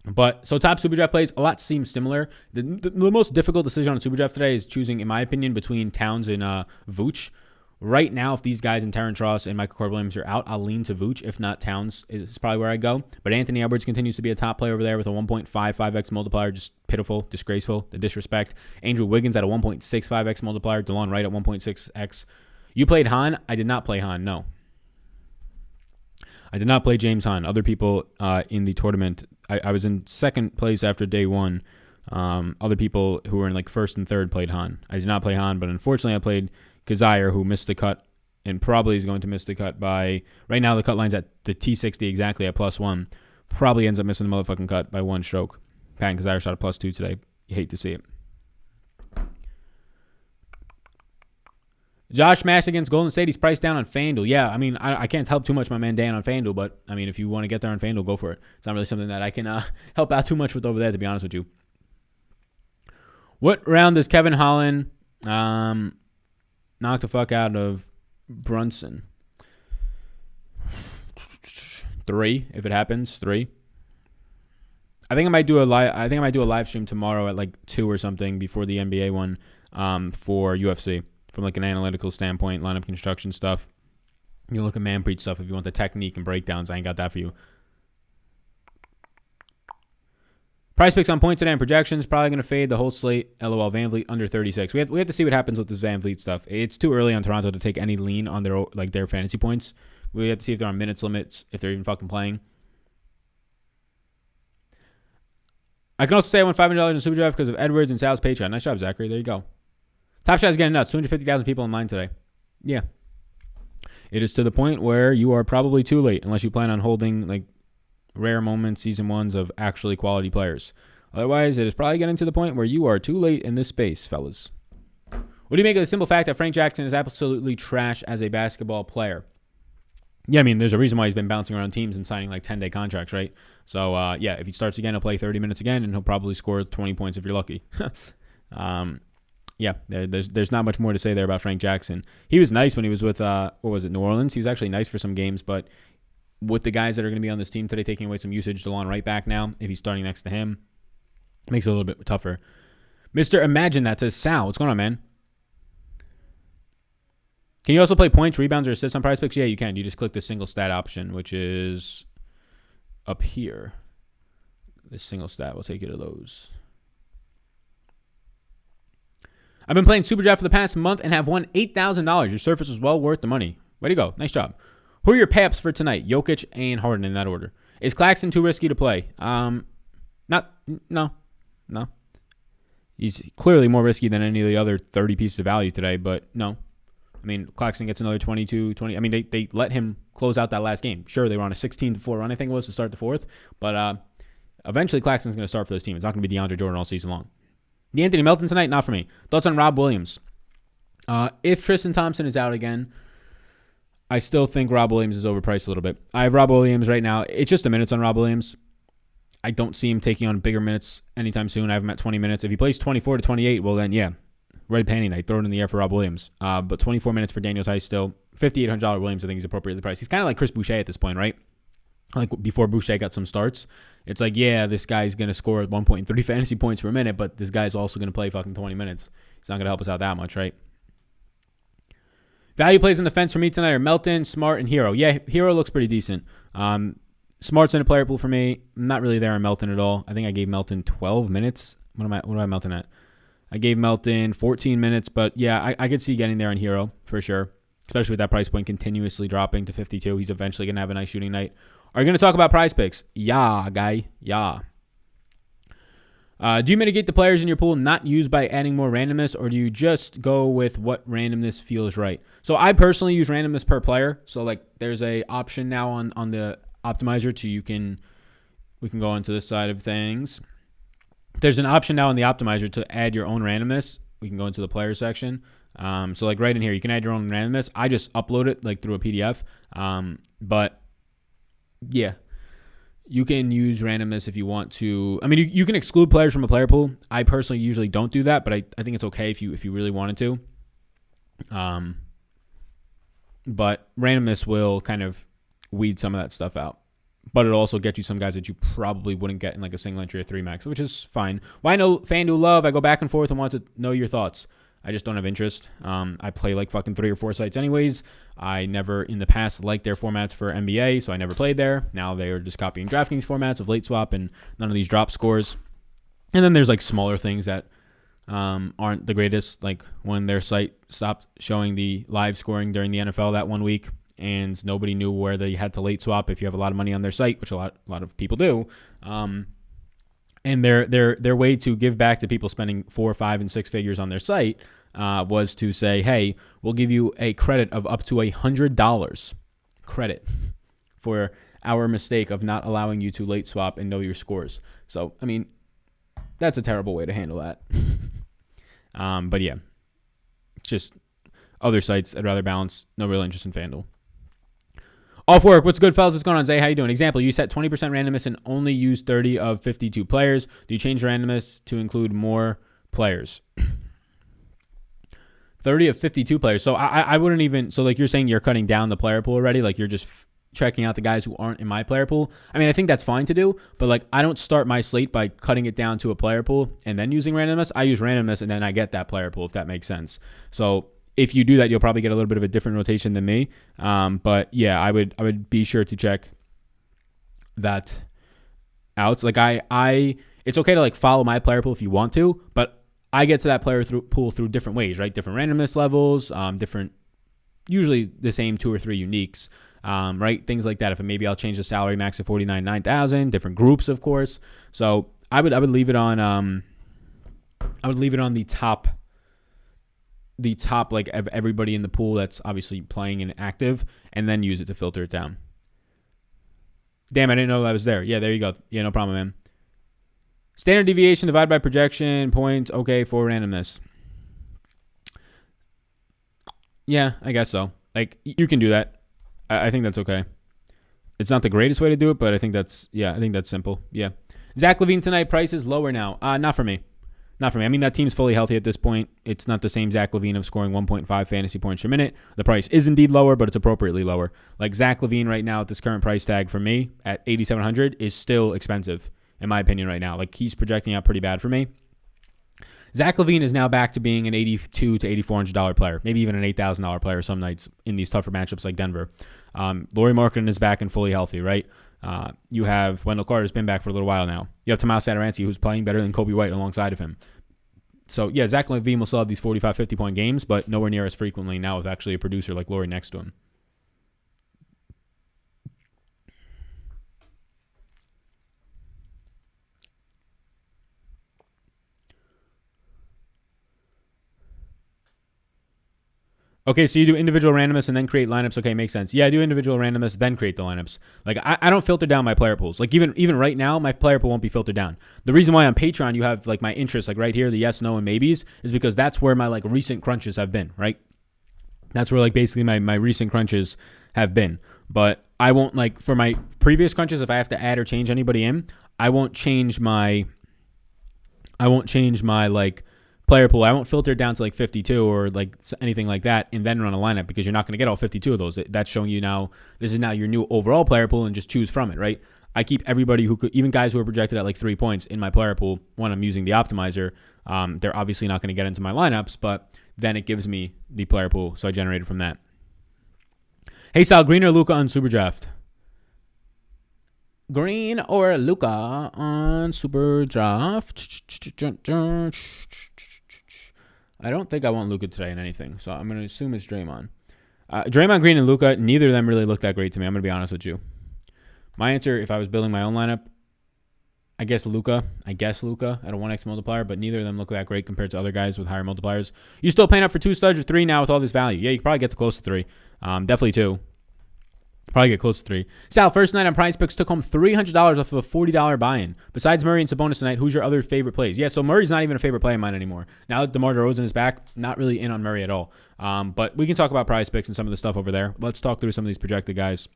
But, so top Super Draft plays, a lot seem similar. The most difficult decision on Super Draft today is choosing, in my opinion, between Towns and Vooch. Right now, if these guys in Terrence Ross and Michael Carter-Williams are out, I'll lean to Vooch. If not, Towns is probably where I go. But Anthony Edwards continues to be a top player over there with a 1.55x multiplier. Just pitiful, disgraceful, the disrespect. Andrew Wiggins at a 1.65x multiplier. DeLon Wright at 1.6x. You played Han? I did not play Han, no. I did not play James Han. Other people in the tournament, I was in second place after day one. Other people who were in, like, first and third played Han. I did not play Han, but unfortunately I played Kizzire, who missed the cut and probably is going to miss the cut by, right now the cut line's at the T60 exactly at +1. Probably ends up missing the motherfucking cut by one stroke. Patton Kizzire shot a +2 today. You hate to see it. Josh Mash against Golden State. He's priced down on FanDuel. Yeah, I mean, I can't help too much my man Dan on FanDuel, but, I mean, if you want to get there on FanDuel, go for it. It's not really something that I can help out too much with over there, to be honest with you. What round does Kevin Holland knock the fuck out of Brunson? 3 if it happens. 3. I think I might do a live stream tomorrow at like 2 or something before the NBA one for UFC from like an analytical standpoint, lineup construction stuff. You can look at Manpreet stuff if you want the technique and breakdowns. I ain't got that for you. Price picks on point today and projections. Probably going to fade the whole slate. LOL VanVleet under 36. We have to see what happens with this VanVleet stuff. It's too early on Toronto to take any lean on their fantasy points. We have to see if they're on minutes limits, if they're even fucking playing. I can also say I won $500 in Super Draft because of Edwards and Sal's Patreon. Nice job, Zachary. There you go. Top Shot is getting nuts. 250,000 people online today. Yeah. It is to the point where you are probably too late unless you plan on holding like rare moments, season ones of actually quality players. Otherwise, it is probably getting to the point where you are too late in this space, fellas. What do you make of the simple fact that Frank Jackson is absolutely trash as a basketball player? Yeah, I mean, there's a reason why he's been bouncing around teams and signing like 10-day contracts, right? So, yeah, if he starts again, he'll play 30 minutes again, and he'll probably score 20 points if you're lucky. Yeah, there's not much more to say there about Frank Jackson. He was nice when he was with, New Orleans. He was actually nice for some games, but with the guys that are going to be on this team today taking away some usage, Dillon right back now, if he's starting next to him, makes it a little bit tougher. Mr. Imagine that says, Sal, what's going on, man? Can you also play points, rebounds, or assists on Prize Picks? Yeah, you can. You just click the single stat option, which is up here. This single stat will take you to those. I've been playing Super Draft for the past month and have won $8,000. Your surface was well worth the money. Way to go. Nice job. Who are your pay-ups for tonight? Jokic and Harden in that order. Is Claxton too risky to play? No. He's clearly more risky than any of the other 30 pieces of value today, but no. I mean, Claxton gets another 22, 20. I mean, they let him close out that last game. Sure, they were on a 16-4 run, I think it was, to start the fourth. But eventually, Claxton's going to start for this team. It's not going to be DeAndre Jordan all season long. DeAnthony Melton tonight? Not for me. Thoughts on Rob Williams? If Tristan Thompson is out again, I still think Rob Williams is overpriced a little bit. I have Rob Williams right now. It's just the minutes on Rob Williams. I don't see him taking on bigger minutes anytime soon. I have him at 20 minutes. If he plays 24 to 28, well then, yeah. Red panty night, throw it in the air for Rob Williams. But 24 minutes for Daniel Tice still. $5,800 Williams, I think, is appropriately priced. He's kind of like Chris Boucher at this point, right? Like before Boucher got some starts. It's like, yeah, this guy's going to score 1.3 fantasy points per minute, but this guy's also going to play fucking 20 minutes. He's not going to help us out that much, right? Value plays on the fence for me tonight are Melton, Smart, and Hero. Yeah, Hero looks pretty decent. Smart's in a player pool for me. I'm not really there on Melton at all. I think I gave Melton 12 minutes. What am I Melton at? I gave Melton 14 minutes, but yeah, I could see getting there on Hero for sure, especially with that price point continuously dropping to 52. He's eventually going to have a nice shooting night. Are you going to talk about Prize Picks? Yeah, guy. Yeah. Do you mitigate the players in your pool not used by adding more randomness, or do you just go with what randomness feels right? So I personally use randomness per player. So like there's a option now on the optimizer we can go onto this side of things. There's an option now in the optimizer to add your own randomness. We can go into the player section. So like right in here, you can add your own randomness. I just upload it like through a PDF. But yeah, you can use randomness if you want to. I mean, you can exclude players from a player pool. I personally usually don't do that, but I think it's okay if you really wanted to. But randomness will kind of weed some of that stuff out. But it'll also get you some guys that you probably wouldn't get in like a single entry or 3 max, which is fine. Why I know FanDuel love, I go back and forth and want to know your thoughts. I just don't have interest. I play like fucking 3 or 4 sites anyways. I never in the past liked their formats for NBA, so I never played there. Now they are just copying DraftKings formats of late swap and none of these drop scores. And then there's like smaller things that aren't the greatest, like when their site stopped showing the live scoring during the NFL that 1 week. And nobody knew where they had to late swap if you have a lot of money on their site, which a lot of people do. And their way to give back to people spending 4, 5, and 6 figures on their site was to say, hey, we'll give you a credit of up to $100 credit for our mistake of not allowing you to late swap and know your scores. So, I mean, that's a terrible way to handle that. But yeah, just other sites I'd rather balance. No real interest in FanDuel. Off work. What's good, fellas? What's going on, Zay? How you doing? Example, you set 20% randomness and only use 30 of 52 players. Do you change randomness to include more players? 30 of 52 players. So I wouldn't even, so like you're saying you're cutting down the player pool already? Like you're just checking out the guys who aren't in my player pool. I mean, I think that's fine to do, but like I don't start my slate by cutting it down to a player pool and then using randomness. I use randomness and then I get that player pool, if that makes sense. So if you do that, you'll probably get a little bit of a different rotation than me. But yeah, I would be sure to check that out. Like it's okay to like follow my player pool if you want to, but I get to that player pool through different ways, right? Different randomness levels, different, usually the same 2 or 3 uniques, right? Things like that. If maybe I'll change the salary max to 49,900, different groups, of course. So I would leave it on the top like of everybody in the pool that's obviously playing and active, and then use it to filter it down. Damn, I didn't know that was there. Yeah, there you go. Yeah, no problem, man. Standard deviation divided by projection points. Okay, for randomness. Yeah, I guess so. Like, you can do that. I think that's okay. It's not the greatest way to do it, but I think that's simple. Yeah. Zach LaVine tonight, price is lower now. Not for me. Not for me. I mean, that team's fully healthy at this point. It's not the same Zach LaVine of scoring 1.5 fantasy points per minute. The price is indeed lower, but it's appropriately lower. Like, Zach LaVine right now at this current price tag for me at 8,700 is still expensive, in my opinion, right now. Like, he's projecting out pretty bad for me. Zach LaVine is now back to being an $8,200 to $8,400 player, maybe even an $8,000 player some nights in these tougher matchups like Denver. Lauri Markkanen is back and fully healthy, right? You have Wendell Carter's been back for a little while now. You have Tomas Satoransky, who's playing better than Kobe White alongside of him. So, yeah, Zach LaVine will still have these 45, 50-point games, but nowhere near as frequently now with actually a producer like Lauri next to him. Okay, so you do individual randomness and then create lineups. Okay, makes sense. Yeah, I do individual randomness, then create the lineups. Like, I don't filter down my player pools. Like, even right now, my player pool won't be filtered down. The reason why on Patreon you have, like, my interests, like, right here, the yes, no, and maybes, is because that's where my, like, recent crunches have been, right? That's where, like, basically my recent crunches have been. But I won't, like, for my previous crunches, if I have to add or change anybody in, I won't change my, like, player pool. I won't filter it down to like 52 or like anything like that and then run a lineup, because you're not going to get all 52 of those. That's showing you now, this is now your new overall player pool, and just choose from it, right? I keep everybody who could, even guys who are projected at like 3 points in my player pool when I'm using the optimizer. They're obviously not going to get into my lineups, but then it gives me the player pool. So I generated from that. Hey Sal, Green or Luka on Super Draft? Green or Luka on Super Draft? I don't think I want Luka today in anything, so I'm going to assume it's Draymond. Draymond Green and Luka, neither of them really look that great to me. I'm going to be honest with you. My answer, if I was building my own lineup, I guess Luka at a 1x multiplier, but neither of them look that great compared to other guys with higher multipliers. You still paying up for 2 studs or 3 now with all this value? Yeah, you can probably get to close to 3. Definitely 2. Probably get close to 3. Sal, first night on Prize Picks, took home $300 off of a $40 buy-in. Besides Murray and Sabonis tonight, who's your other favorite plays? Yeah, so Murray's not even a favorite play of mine anymore. Now that DeMar DeRozan is back, not really in on Murray at all. But we can talk about Prize Picks and some of the stuff over there. Let's talk through some of these projected guys.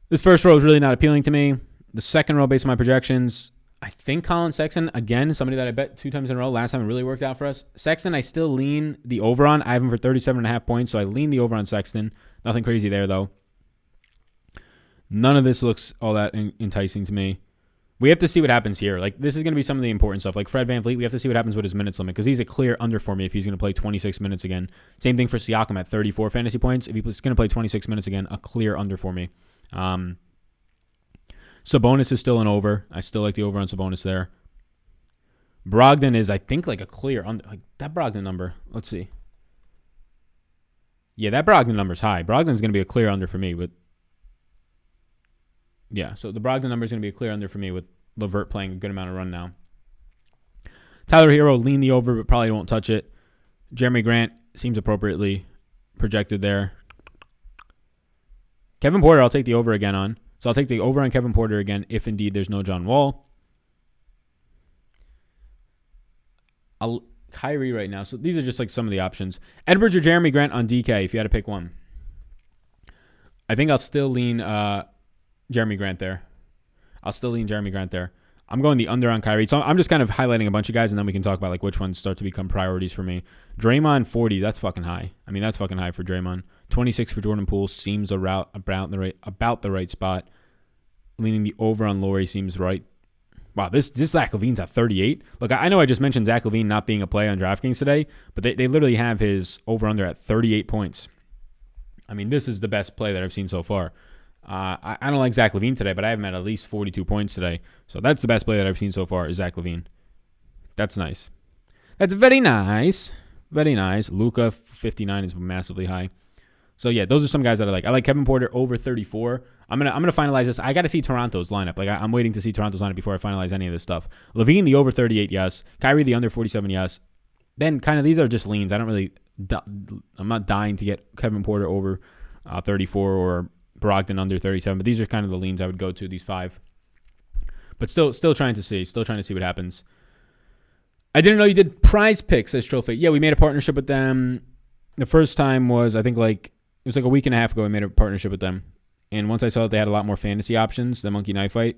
This first row is really not appealing to me. The second row, based on my projections, I think Colin Sexton, again, somebody that I bet 2 times in a row. Last time it really worked out for us. Sexton, I still lean the over on. I have him for 37.5 points, so I lean the over on Sexton. Nothing crazy there, though. None of this looks all that enticing to me. We have to see what happens here. Like, this is going to be some of the important stuff. Like Fred VanVleet, we have to see what happens with his minutes limit, because he's a clear under for me if he's going to play 26 minutes again. Same thing for Siakam at 34 fantasy points. If he's going to play 26 minutes again, a clear under for me. Sabonis is still an over. I still like the over on Sabonis there. Brogdon is, I think, like a clear under. Like that Brogdon number. Let's see. Yeah, that Brogdon number is high. Brogdon's going to be a clear under for me. So the Brogdon number is going to be a clear under for me with LeVert playing a good amount of run now. Tyler Hero, lean the over, but probably won't touch it. Jeremy Grant seems appropriately projected there. Kevin Porter, I'll take the over again on. So I'll take the over on Kevin Porter again if indeed there's no John Wall. Kyrie right now. So these are just like some of the options. Edwards or Jeremy Grant on DK if you had to pick one. I think I'll still lean Jeremy Grant there. I'm going the under on Kyrie. So I'm just kind of highlighting a bunch of guys, and then we can talk about like which ones start to become priorities for me. Draymond 40, that's fucking high. I mean, that's fucking high for Draymond. 26 for Jordan Poole seems about the right spot. Leaning the over on Laurie seems right. Wow, this Zach LaVine's at 38. Look, I know I just mentioned Zach LaVine not being a play on DraftKings today, but they literally have his over-under at 38 points. I mean, this is the best play that I've seen so far. I don't like Zach LaVine today, but I have him at least 42 points today. So that's the best play that I've seen so far is Zach LaVine. That's nice. That's very nice. Very nice. Luka, 59 is massively high. So, yeah, those are some guys that I like. I like Kevin Porter over 34. I'm gonna finalize this. I got to see Toronto's lineup. Like I'm waiting to see Toronto's lineup before I finalize any of this stuff. LaVine, the over 38, yes. Kyrie, the under 47, yes. Then kind of these are just leans. I'm not dying to get Kevin Porter over 34 or Brogdon under 37, but these are kind of the leans I would go to, these 5. But still trying to see what happens. I didn't know you did Prize Picks as Trophy. Yeah, we made a partnership with them. The first time was, I think, it was a week and a half ago we made a partnership with them. And once I saw that they had a lot more fantasy options than Monkey Knife Fight,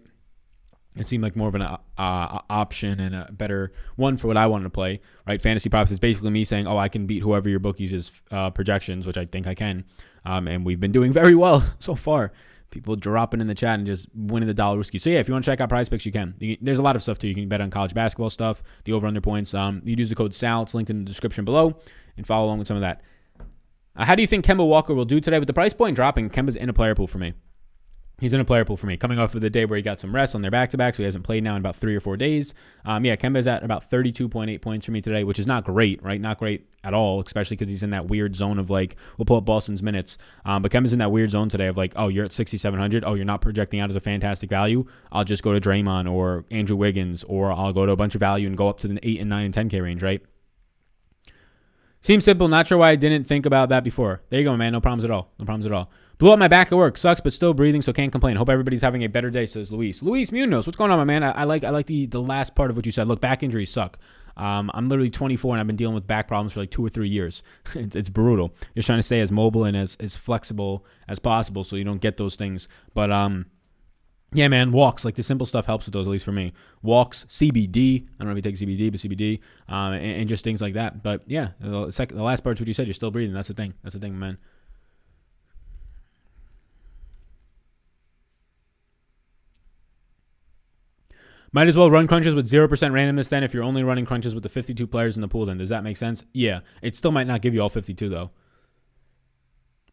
it seemed like more of an option and a better one for what I wanted to play. Right? Fantasy props is basically me saying, I can beat whoever your book uses projections, which I think I can. And we've been doing very well so far. People dropping in the chat and just winning the dollar whiskey. So, yeah, if you want to check out Prize Picks, you can. There's a lot of stuff, too. You can bet on college basketball stuff, the over-under points. You use the code SAL. It's linked in the description below. And follow along with some of that. How do you think Kemba Walker will do today? With the price point dropping, Kemba's in a player pool for me. He's in a player pool for me. Coming off of the day where he got some rest on their back-to-back, so he hasn't played now in about 3 or 4 days. Kemba's at about 32.8 points for me today, which is not great, right? Not great at all, especially because he's in that weird zone of we'll pull up Boston's minutes. But Kemba's in that weird zone today of you're at 6,700. You're not projecting out as a fantastic value. I'll just go to Draymond or Andrew Wiggins, or I'll go to a bunch of value and go up to the 8 and 9 and 10K range, right? Seems simple. Not sure why I didn't think about that before. There you go, man. No problems at all. Blew up my back at work. Sucks, but still breathing, so can't complain. Hope everybody's having a better day, says Luis. Luis Munoz, what's going on, my man? I like the last part of what you said. Look, back injuries suck. I'm literally 24, and I've been dealing with back problems for 2 or 3 years. It's brutal. Just trying to stay as mobile and as flexible as possible so you don't get those things. But, yeah, man, walks. The simple stuff helps with those, at least for me. Walks, CBD. I don't know if you take CBD, but CBD, and just things like that. But, yeah, the last part is what you said. You're still breathing. That's the thing, man. Might as well run crunches with 0% randomness then if you're only running crunches with the 52 players in the pool then. Does that make sense? Yeah. It still might not give you all 52, though.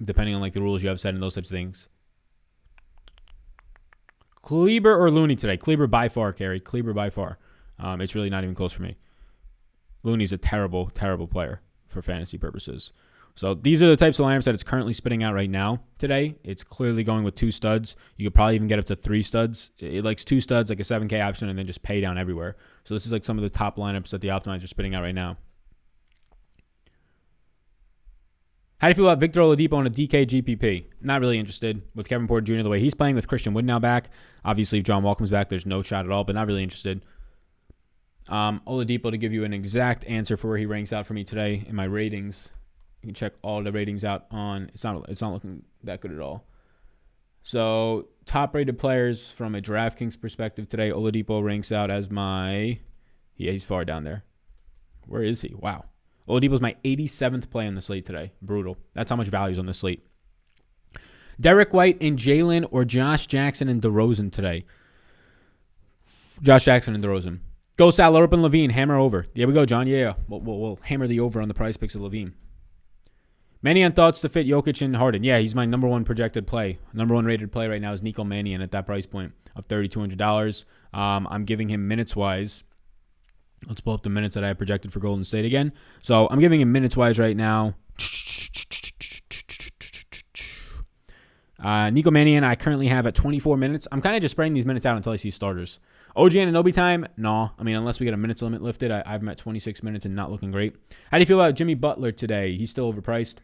Depending on, the rules you have set and those types of things. Kleber or Looney today? Kleber by far, Carrie. Kleber by far. It's really not even close for me. Looney's a terrible, terrible player for fantasy purposes. So these are the types of lineups that it's currently spitting out right now today. It's clearly going with 2 studs. You could probably even get up to 3 studs. It likes 2 studs, a 7K option, and then just pay down everywhere. So this is some of the top lineups that the optimizers are spitting out right now. How do you feel about Victor Oladipo on a DK GPP? Not really interested with Kevin Porter Jr. the way he's playing with Christian Wood now back. Obviously, if John Wall comes back, there's no shot at all, but not really interested. Oladipo, to give you an exact answer for where he ranks out for me today in my ratings. You can check all the ratings out on. It's not looking that good at all. So top rated players from a DraftKings perspective today, Oladipo ranks out as he's far down there. Where is he? Wow. Oladipo's my 87th play on the slate today. Brutal. That's how much value is on the slate. Derek White and Jalen or Josh Jackson and DeRozan today. Josh Jackson and DeRozan. Go Sal, load up and Levine. Hammer over. There we go, John. Yeah. We'll hammer the over on the price picks of Levine. Mannion thoughts to fit Jokic and Harden. Yeah, he's my number 1 projected play. Number 1 rated play right now is Nico Mannion at that price point of $3,200. I'm giving him minutes-wise. Let's pull up the minutes that I have projected for Golden State again. So I'm giving him minutes-wise right now. Nico Mannion I currently have at 24 minutes. I'm kind of just spreading these minutes out until I see starters. OG Anunoby time? No. I mean, unless we get a minutes limit lifted, I've met 26 minutes and not looking great. How do you feel about Jimmy Butler today? He's still overpriced.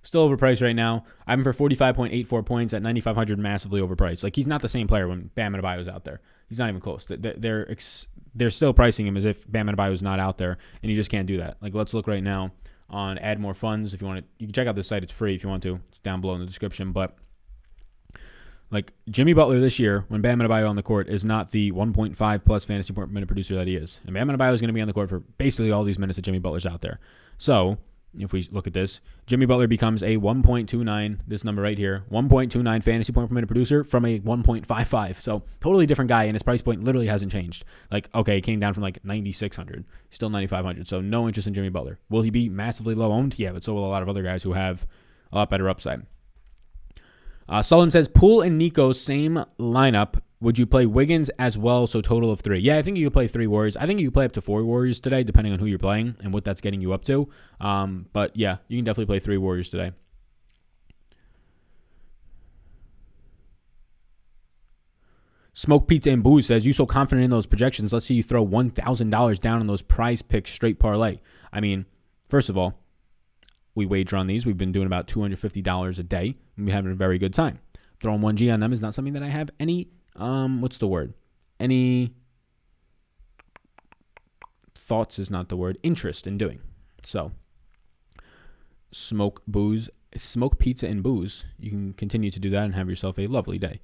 Still overpriced right now. I have him for 45.84 points at 9,500, massively overpriced. He's not the same player when Bam Adebayo's out there. He's not even close. They're still pricing him as if Bam Adebayo's not out there, and you just can't do that. Let's look right now on Add More Funds. If you want to, you can check out this site. It's free if you want to. It's down below in the description. But Jimmy Butler this year, when Bam Adebayo on the court, is not the 1.5 plus fantasy point minute producer that he is. And Bam Adebayo is going to be on the court for basically all these minutes that Jimmy Butler's out there. So if we look at this, Jimmy Butler becomes a 1.29, this number right here, 1.29 fantasy point per minute producer from a 1.55. So totally different guy, and his price point literally hasn't changed. Like, okay, he came down from like 9,600, still 9,500. So no interest in Jimmy Butler. Will he be massively low owned? Yeah, but so will a lot of other guys who have a lot better upside. Sullivan says, Poole and Nico, same lineup. Would you play Wiggins as well? So total of 3. Yeah, I think you could play 3 Warriors. I think you could play up to 4 Warriors today, depending on who you're playing and what that's getting you up to. But yeah, you can definitely play 3 Warriors today. Smoke Pizza and Booze says, you so confident in those projections. Let's see you throw $1,000 down on those prize picks straight parlay. I mean, first of all, we wager on these. We've been doing about $250 a day, and we're having a very good time. Throwing 1G on them is not something that I have any, any thoughts is not the word, interest in doing. So, Smoke Pizza and Booze. You can continue to do that and have yourself a lovely day.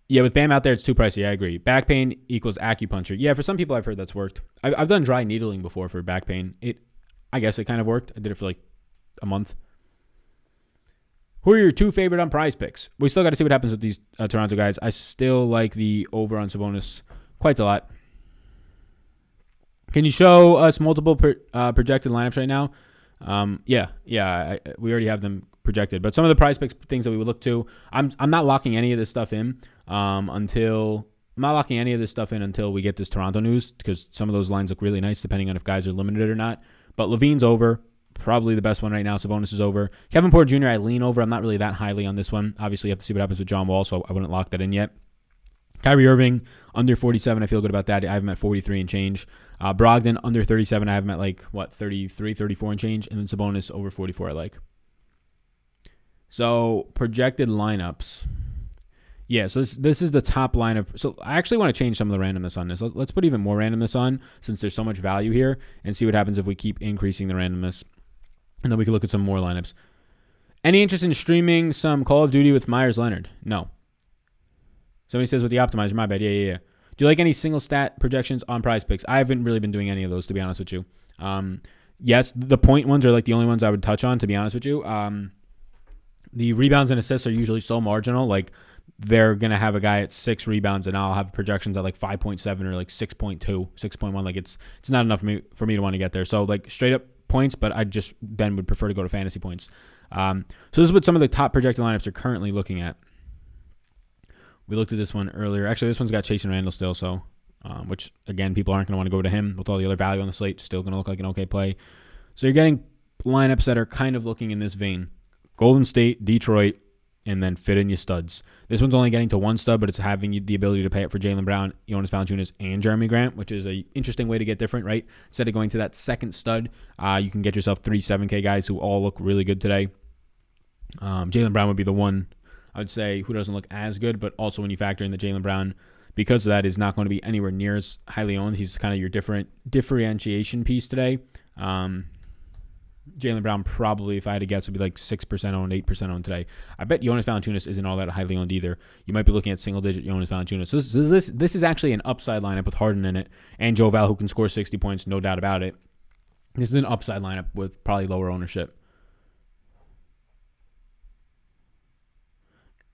Yeah, with Bam out there, it's too pricey. I agree. Back pain equals acupuncture. Yeah, for some people, I've heard that's worked. I've done dry needling before for back pain. I guess it kind of worked. I did it for like a month. Who are your 2 favorite on prize picks? We still got to see what happens with these Toronto guys. I still like the over on Sabonis quite a lot. Can you show us multiple projected lineups right now? We already have them projected. But some of the prize picks things that we would look to, I'm not locking any of this stuff in until we get this Toronto news, because some of those lines look really nice depending on if guys are limited or not. But Levine's over, probably the best one right now. Sabonis is over. Kevin Porter Jr. I lean over. I'm not really that highly on this one. Obviously, you have to see what happens with John Wall, so I wouldn't lock that in yet. Kyrie Irving, under 47. I feel good about that. I have him at 43 and change. Brogdon, under 37. I have him at 33, 34 and change. And then Sabonis, over 44 I like. So, projected lineups. Yeah, so this is the top lineup. So, I actually want to change some of the randomness on this. Let's put even more randomness on, since there's so much value here, and see what happens if we keep increasing the randomness. And then we can look at some more lineups. Any interest in streaming some Call of Duty with Myers Leonard? No. Somebody says with the optimizer. My bad. Yeah. Do you like any single stat projections on prize picks? I haven't really been doing any of those, to be honest with you. Yes, the point ones are like the only ones I would touch on, to be honest with you. The rebounds and assists are usually so marginal. Like, they're going to have a guy at 6 rebounds, and I'll have projections at like 5.7 or like 6.2, 6.1. Like, it's not enough for me to want to get there. So, like, straight up points, but Ben would prefer to go to fantasy points. So this is what some of the top projected lineups are currently looking at. We looked at this one earlier. Actually, this one's got Chase and Randall still, so which, again, people aren't going to want to go to him with all the other value on the slate. Still going to look like an okay play. So you're getting lineups that are kind of looking in this vein. Golden State, Detroit, and then fit in your studs. This one's only getting to 1 stud, but it's having the ability to pay up for Jaylen Brown, Jonas Valanciunas, and Jeremy Grant, which is an interesting way to get different, right? Instead of going to that second stud, you can get yourself 3 7K guys who all look really good today. Jaylen Brown would be the one, I would say, who doesn't look as good, but also when you factor in that Jaylen Brown, because of that, is not going to be anywhere near as highly owned. He's kind of your differentiation piece today. Jaylen Brown probably, if I had to guess, would be like 6% owned, 8% owned today. I bet Jonas Valanciunas isn't all that highly owned either. You might be looking at single-digit Jonas Valanciunas. So this is actually an upside lineup with Harden in it, and Joe Val, who can score 60 points, no doubt about it. This is an upside lineup with probably lower ownership.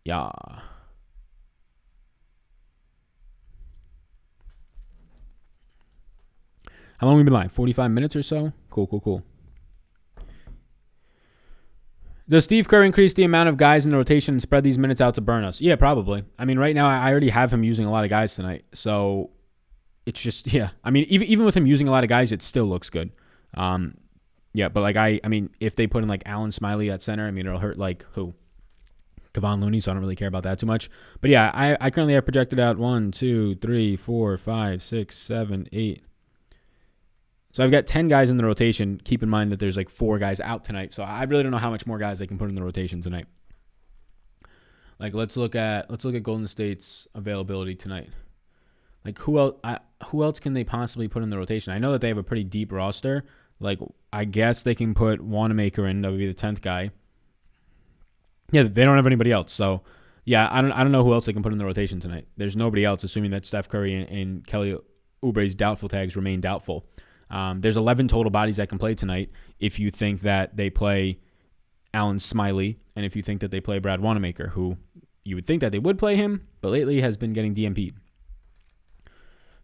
Yeah. How long have we been live? 45 minutes or so? Cool. Does Steve Kerr increase the amount of guys in the rotation and spread these minutes out to burn us? Yeah, probably. I mean, right now, I already have him using a lot of guys tonight. So, it's just, yeah. I mean, even with him using a lot of guys, it still looks good. Yeah, but like, I mean, if they put in like Allen Smiley at center, I mean, it'll hurt like who? Kevon Looney, so I don't really care about that too much. But yeah, I currently have projected out 1, 2, 3, 4, 5, 6, 7, 8. So I've got 10 guys in the rotation. Keep in mind that there's like 4 guys out tonight. So I really don't know how much more guys they can put in the rotation tonight. Like let's look at Golden State's availability tonight. Like who else can they possibly put in the rotation? I know that they have a pretty deep roster. Like I guess they can put Wanamaker in. That would be the 10th guy. Yeah, they don't have anybody else. So yeah, I don't know who else they can put in the rotation tonight. There's nobody else, assuming that Steph Curry and Kelly Oubre's doubtful tags remain doubtful. There's 11 total bodies that can play tonight if you think that they play Alan Smiley and if you think that they play Brad Wanamaker, who you would think that they would play him, but lately has been getting DMP'd.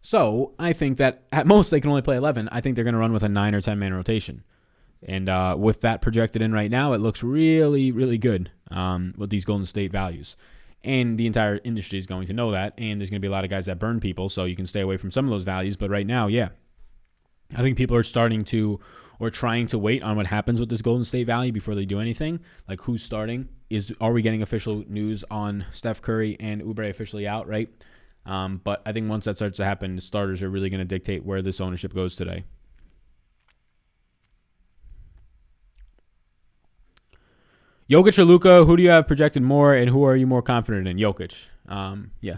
So I think that at most they can only play 11. I think they're going to run with a 9 or 10-man rotation. And with that projected in right now, it looks really, really good with these Golden State values. And the entire industry is going to know that. And there's going to be a lot of guys that burn people, so you can stay away from some of those values. But right now, yeah, I think people are starting to or trying to wait on what happens with this Golden State value before they do anything. Like who's starting? Are we getting official news on Steph Curry and Oubre officially out, right? But I think once that starts to happen, the starters are really going to dictate where this ownership goes today. Jokic or Luka, who do you have projected more, and who are you more confident in? Jokic. Yeah.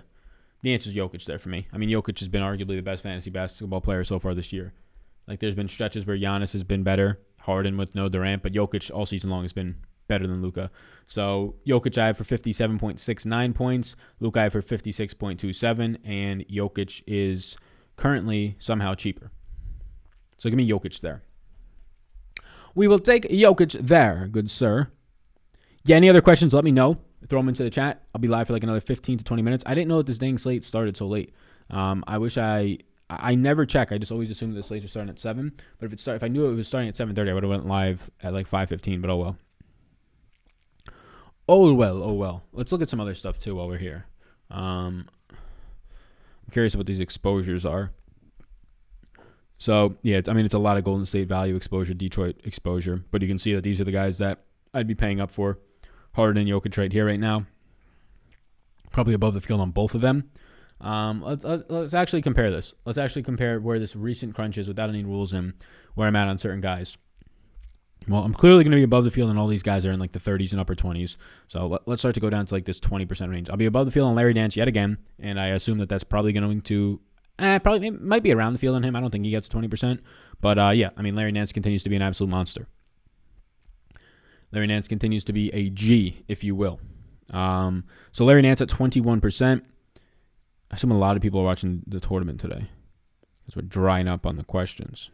The answer is Jokic there for me. I mean, Jokic has been arguably the best fantasy basketball player so far this year. Like, there's been stretches where Giannis has been better, Harden with no Durant, but Jokic all season long has been better than Luka. So, Jokic I have for 57.69 points, Luka I have for 56.27, and Jokic is currently somehow cheaper. So, give me Jokic there. We will take Jokic there, good sir. Yeah, any other questions, let me know. Throw them into the chat. I'll be live for like another 15 to 20 minutes. I didn't know that this dang slate started so late. I never check. I just always assumed the slates are starting at 7. But if I knew it was starting at 7:30, I would have went live at like 5:15, but oh well. Oh well. Let's look at some other stuff too while we're here. I'm curious what these exposures are. So, yeah, it's a lot of Golden State value exposure, Detroit exposure. But you can see that these are the guys that I'd be paying up for. Harden and Jokic right here right now. Probably above the field on both of them. Let's actually compare this. Let's actually compare where this recent crunch is without any rules and where I'm at on certain guys. Well, I'm clearly going to be above the field, and all these guys are in like the 30s and upper 20s. So let's start to go down to like this 20% range. I'll be above the field on Larry Nance yet again, and I assume that that's probably going to probably it might be around the field on him. I don't think he gets 20%. But yeah, I mean, Larry Nance continues to be an absolute monster. Larry Nance continues to be a G, if you will. So Larry Nance at 21%. I assume a lot of people are watching the tournament today because we're drying up on the questions.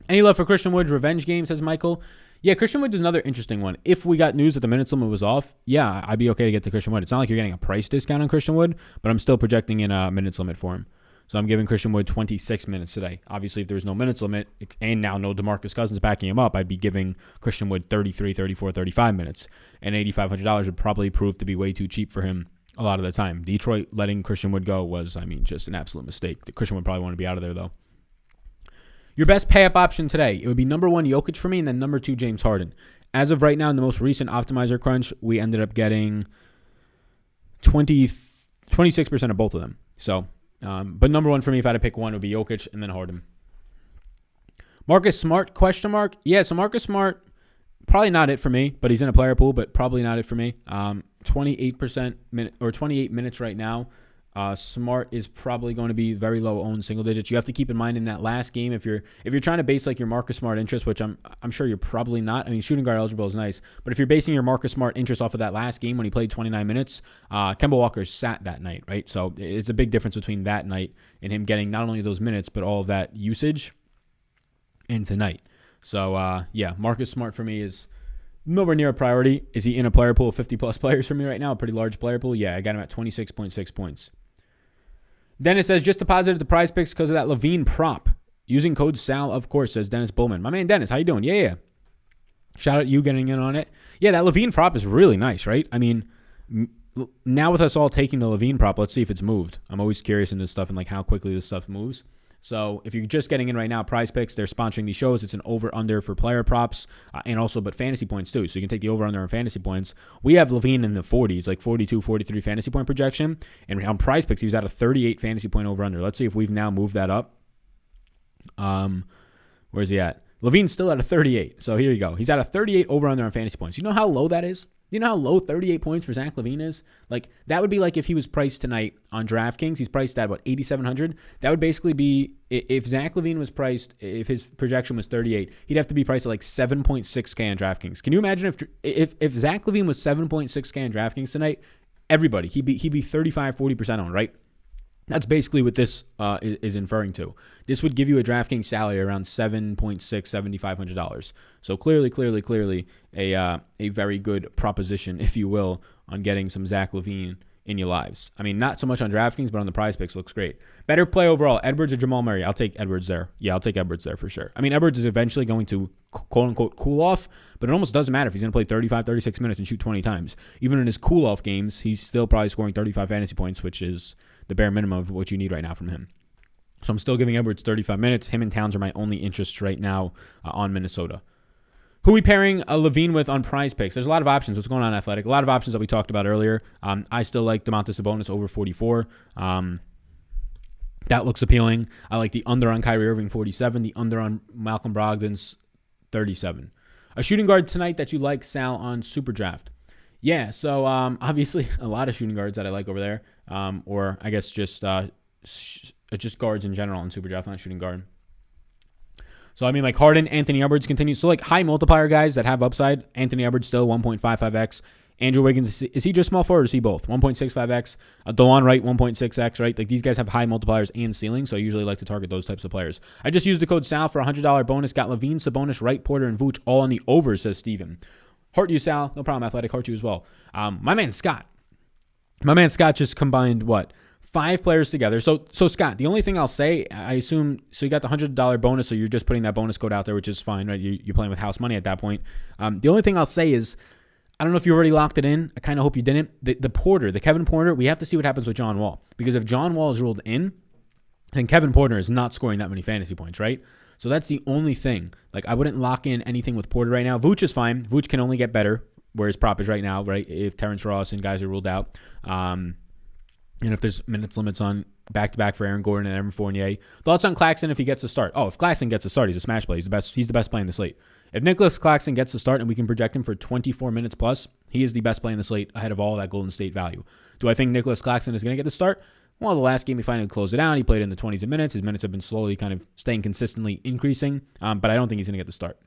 Any love for Christian Wood's revenge game, says Michael. Yeah, Christian Wood is another interesting one. If we got news that the minutes limit was off, yeah, I'd be okay to get to Christian Wood. It's not like you're getting a price discount on Christian Wood, but I'm still projecting in a minutes limit for him. So I'm giving Christian Wood 26 minutes today. Obviously, if there was no minutes limit and now no DeMarcus Cousins backing him up, I'd be giving Christian Wood 33, 34, 35 minutes. And $8,500 would probably prove to be way too cheap for him a lot of the time. Detroit letting Christian Wood go was, just an absolute mistake. Christian Wood probably want to be out of there, though. Your best pay-up option today, it would be number 1, Jokic for me, and then number 2, James Harden. As of right now, in the most recent optimizer crunch, we ended up getting 26% of both of them. So, but number 1 for me, if I had to pick one, would be Jokic and then Harden. Marcus Smart, question mark? Yeah, so Marcus Smart, probably not it for me, but he's in a player pool, but probably not it for me. 28% or 28 minutes right now. Smart is probably going to be very low owned single digits. You have to keep in mind in that last game, if you're trying to base like your Marcus Smart interest, which I'm sure you're probably not. I mean, shooting guard eligible is nice, but if you're basing your Marcus Smart interest off of that last game when he played 29 minutes, Kemba Walker sat that night, right? So it's a big difference between that night and him getting not only those minutes but all of that usage in tonight. So yeah, Marcus Smart for me is nowhere near a priority. Is he in a player pool of 50 plus players for me right now? A pretty large player pool. Yeah, I got him at 26.6 points. Dennis says, just deposited the prize picks because of that Levine prop. Using code SAL, of course, says Dennis Bullman. My man Dennis, how you doing? Yeah. Shout out you getting in on it. Yeah, that Levine prop is really nice, right? I mean, now with us all taking the Levine prop, let's see if it's moved. I'm always curious in this stuff and like how quickly this stuff moves. So if you're just getting in right now, Prize Picks, they're sponsoring these shows. It's an over-under for player props and also but fantasy points too. So you can take the over-under on fantasy points. We have Levine in the 40s, like 42, 43 fantasy point projection. And on Prize Picks, he was at a 38 fantasy point over-under. Let's see if we've now moved that up. Where's he at? Levine's still at a 38. So here you go. He's at a 38 over-under on fantasy points. You know how low that is? You know how low 38 points for Zach LaVine is? Like, that would be like if he was priced tonight on DraftKings. He's priced at, what, 8,700? That would basically be, if Zach LaVine was priced, if his projection was 38, he'd have to be priced at like 7.6K on DraftKings. Can you imagine if Zach LaVine was 7.6K on DraftKings tonight? Everybody, he'd be 35, 40% on, right? That's basically what this is inferring to. This would give you a DraftKings salary around $7,500. So clearly a very good proposition, if you will, on getting some Zach LaVine in your lives. I mean, not so much on DraftKings, but on the prize picks looks great. Better play overall, Edwards or Jamal Murray? I'll take Edwards there. Yeah, I'll take Edwards there for sure. I mean, Edwards is eventually going to quote-unquote cool off, but it almost doesn't matter if he's going to play 35, 36 minutes and shoot 20 times. Even in his cool-off games, he's still probably scoring 35 fantasy points, which is the bare minimum of what you need right now from him. So I'm still giving Edwards 35 minutes. Him and Towns are my only interests right now on Minnesota. Who are we pairing LaVine with on prize picks? There's a lot of options. What's going on Athletic? A lot of options that we talked about earlier. I still like Domantas Sabonis over 44. That looks appealing. I like the under on Kyrie Irving 47, the under on Malcolm Brogdon's 37. A shooting guard tonight that you like, Sal, on Super Draft. Yeah, so obviously a lot of shooting guards that I like over there, or I guess just guards in general on Super Draft, not shooting guard. So, I mean, like Harden, Anthony Edwards continues. So, like high multiplier guys that have upside. Anthony Edwards still 1.55x. Andrew Wiggins, is he just small forward or is he both? 1.65x. DeLon Wright, 1.6x, right? Like these guys have high multipliers and ceilings, so I usually like to target those types of players. I just used the code SAL for a $100 bonus. Got LaVine, Sabonis, Wright, Porter, and Vooch all on the over, says Steven. Heart you, Sal. No problem, Athletic. Heart you as well. My man Scott just combined, 5 players together. So Scott, the only thing I'll say, I assume, so you got the $100 bonus, so you're just putting that bonus code out there, which is fine, right? You're playing with house money at that point. The only thing I'll say is, I don't know if you already locked it in. I kind of hope you didn't. The Kevin Porter, we have to see what happens with John Wall. Because if John Wall is ruled in, then Kevin Porter is not scoring that many fantasy points, right? So that's the only thing. Like, I wouldn't lock in anything with Porter right now. Vooch is fine. Vooch can only get better where his prop is right now, right? If Terrence Ross and guys are ruled out. And if there's minutes limits on back-to-back for Aaron Gordon and Evan Fournier. Thoughts on Claxton if he gets a start? Oh, if Claxton gets a start, he's a smash play. He's the best play in the slate. If Nicholas Claxton gets the start and we can project him for 24 minutes plus, he is the best play in the slate ahead of all that Golden State value. Do I think Nicholas Claxton is going to get the start? Well, the last game he finally closed it out. He played in the 20s of minutes. His minutes have been slowly kind of staying consistently increasing, but I don't think he's going to get the start.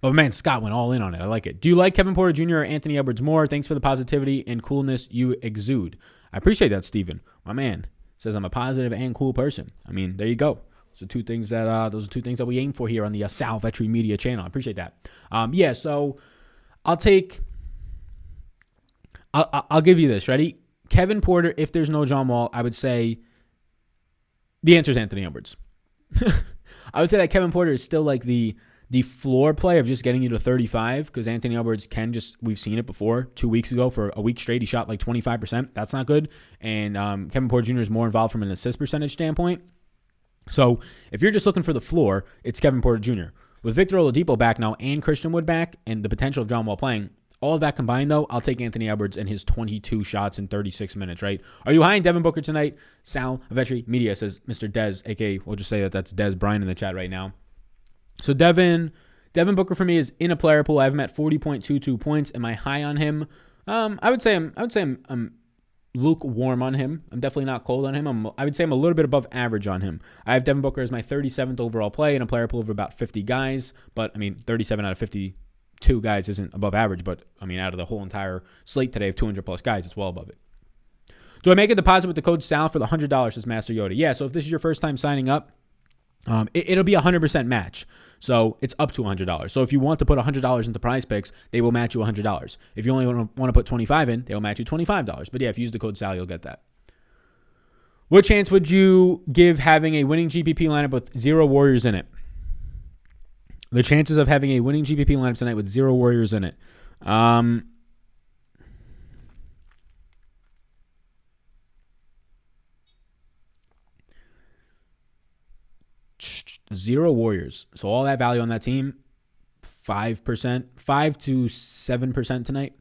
But man, Scott went all in on it. I like it. Do you like Kevin Porter Jr. or Anthony Edwards more? Thanks for the positivity and coolness you exude. I appreciate that, Steven. My man says I'm a positive and cool person. I mean, there you go. Those are two things that we aim for here on the Sal Vetri Media channel. I appreciate that. So I'll give you this. Ready? Kevin Porter, if there's no John Wall, I would say the answer is Anthony Edwards. I would say that Kevin Porter is still like the floor play of just getting you to 35 because Anthony Edwards we've seen it before 2 weeks ago for a week straight. He shot like 25%. That's not good. And Kevin Porter Jr. is more involved from an assist percentage standpoint. So if you're just looking for the floor, it's Kevin Porter Jr. With Victor Oladipo back now and Christian Wood back and the potential of John Wall playing, all of that combined, though, I'll take Anthony Edwards and his 22 shots in 36 minutes, right? Are you high in Devin Booker tonight? Sal Vetri Media says Mr. Dez, a.k.a. we'll just say that's Dez Bryant in the chat right now. So Devin Booker for me is in a player pool. I have him at 40.22 points. Am I high on him? I would say I'm lukewarm on him. I'm definitely not cold on him. I would say I'm a little bit above average on him. I have Devin Booker as my 37th overall play in a player pool of about 50 guys. But, 37 out of 52 guys isn't above average. But, out of the whole entire slate today of 200-plus guys, it's well above it. Do I make a deposit with the code SAL for the $100, says Master Yoda? Yeah, so if this is your first time signing up, it'll be a 100% match. So it's up to $100. So if you want to put $100 into prize picks, they will match you $100. If you only want to put $25 in, they'll match you $25. But yeah, if you use the code SAL, you'll get that. What chance would you give having a winning GPP lineup with 0 Warriors in it? The chances of having a winning GPP lineup tonight with 0 Warriors in it. 0 Warriors. So all that value on that team, 5%, 5 to 7% tonight.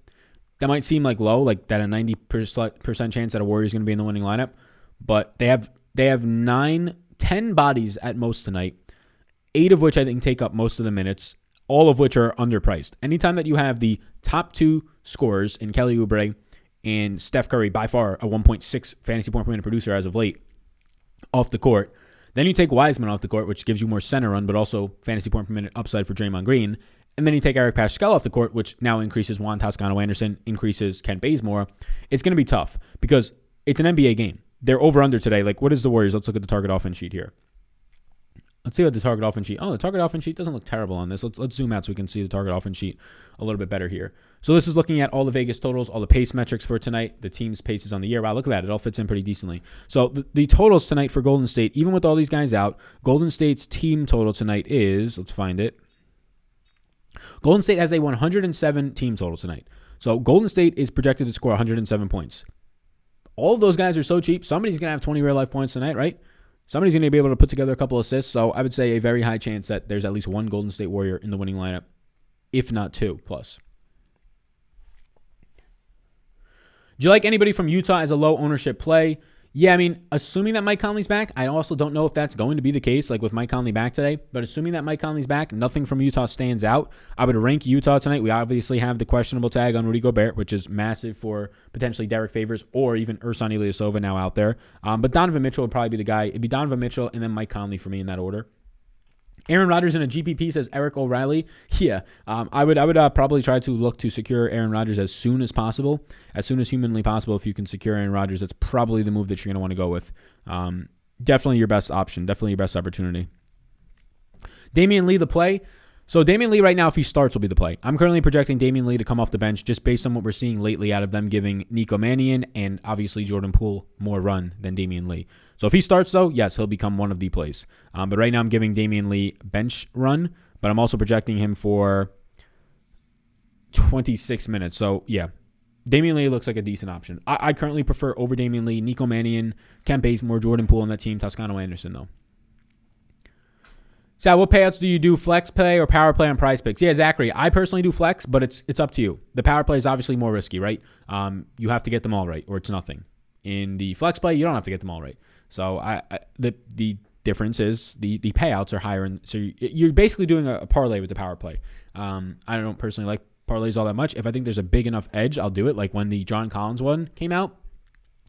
That might seem like low, like that a 90% chance that a Warrior is going to be in the winning lineup. But they have 10 bodies at most tonight, 8 of which I think take up most of the minutes, all of which are underpriced. Anytime that you have the top 2 scorers in Kelly Oubre and Steph Curry, by far a 1.6 fantasy point per minute producer as of late, off the court, then you take Wiseman off the court, which gives you more center run, but also fantasy point per minute upside for Draymond Green. And then you take Eric Pascal off the court, which now increases Juan Toscano Anderson, increases Kent Bazemore. It's going to be tough because it's an NBA game. They're over under today. Like, what is the Warriors? Let's look at the target offense sheet here. Let's see what the target offense sheet. Oh, the target offense sheet doesn't look terrible on this. Let's zoom out so we can see the target offense sheet a little bit better here. So this is looking at all the Vegas totals, all the pace metrics for tonight, the team's paces on the year. Wow, look at that. It all fits in pretty decently. So the totals tonight for Golden State, even with all these guys out, Golden State's team total tonight is, let's find it. Golden State has a 107 team total tonight. So Golden State is projected to score 107 points. All of those guys are so cheap. Somebody's going to have 20 real life points tonight, right? Somebody's going to be able to put together a couple assists. So I would say a very high chance that there's at least one Golden State Warrior in the winning lineup, if not two plus. Do you like anybody from Utah as a low ownership play? Yeah, I mean, assuming that Mike Conley's back, I also don't know if that's going to be the case, like with Mike Conley back today. But assuming that Mike Conley's back, nothing from Utah stands out. I would rank Utah tonight. We obviously have the questionable tag on Rudy Gobert, which is massive for potentially Derek Favors or even Ersan Ilyasova now out there. But Donovan Mitchell would probably be the guy. It'd be Donovan Mitchell and then Mike Conley for me in that order. Aaron Rodgers in a GPP, says Eric O'Reilly. Yeah, I would probably try to look to secure Aaron Rodgers as soon as possible, as soon as humanly possible. If you can secure Aaron Rodgers, that's probably the move that you're going to want to go with. Definitely your best option, definitely your best opportunity. Damian Lee, the play. So Damian Lee right now, if he starts, will be the play. I'm currently projecting Damian Lee to come off the bench just based on what we're seeing lately out of them giving Nico Mannion and obviously Jordan Poole more run than Damian Lee. So if he starts, though, yes, he'll become one of the plays. But right now I'm giving Damian Lee bench run, but I'm also projecting him for 26 minutes. So, yeah, Damian Lee looks like a decent option. I currently prefer over Damian Lee, Nico Mannion, Kent Bazemore, Jordan Poole on that team, Toscano Anderson, though. Sal, what payouts do you do? Flex play or power play on Prize Picks? Yeah, Zachary, I personally do flex, but it's up to you. The power play is obviously more risky, right? You have to get them all right, or it's nothing. In the flex play, you don't have to get them all right. So the difference is the payouts are higher, and so you're basically doing a parlay with the power play. I don't personally like parlays all that much. If I think there's a big enough edge, I'll do it. Like when the John Collins one came out,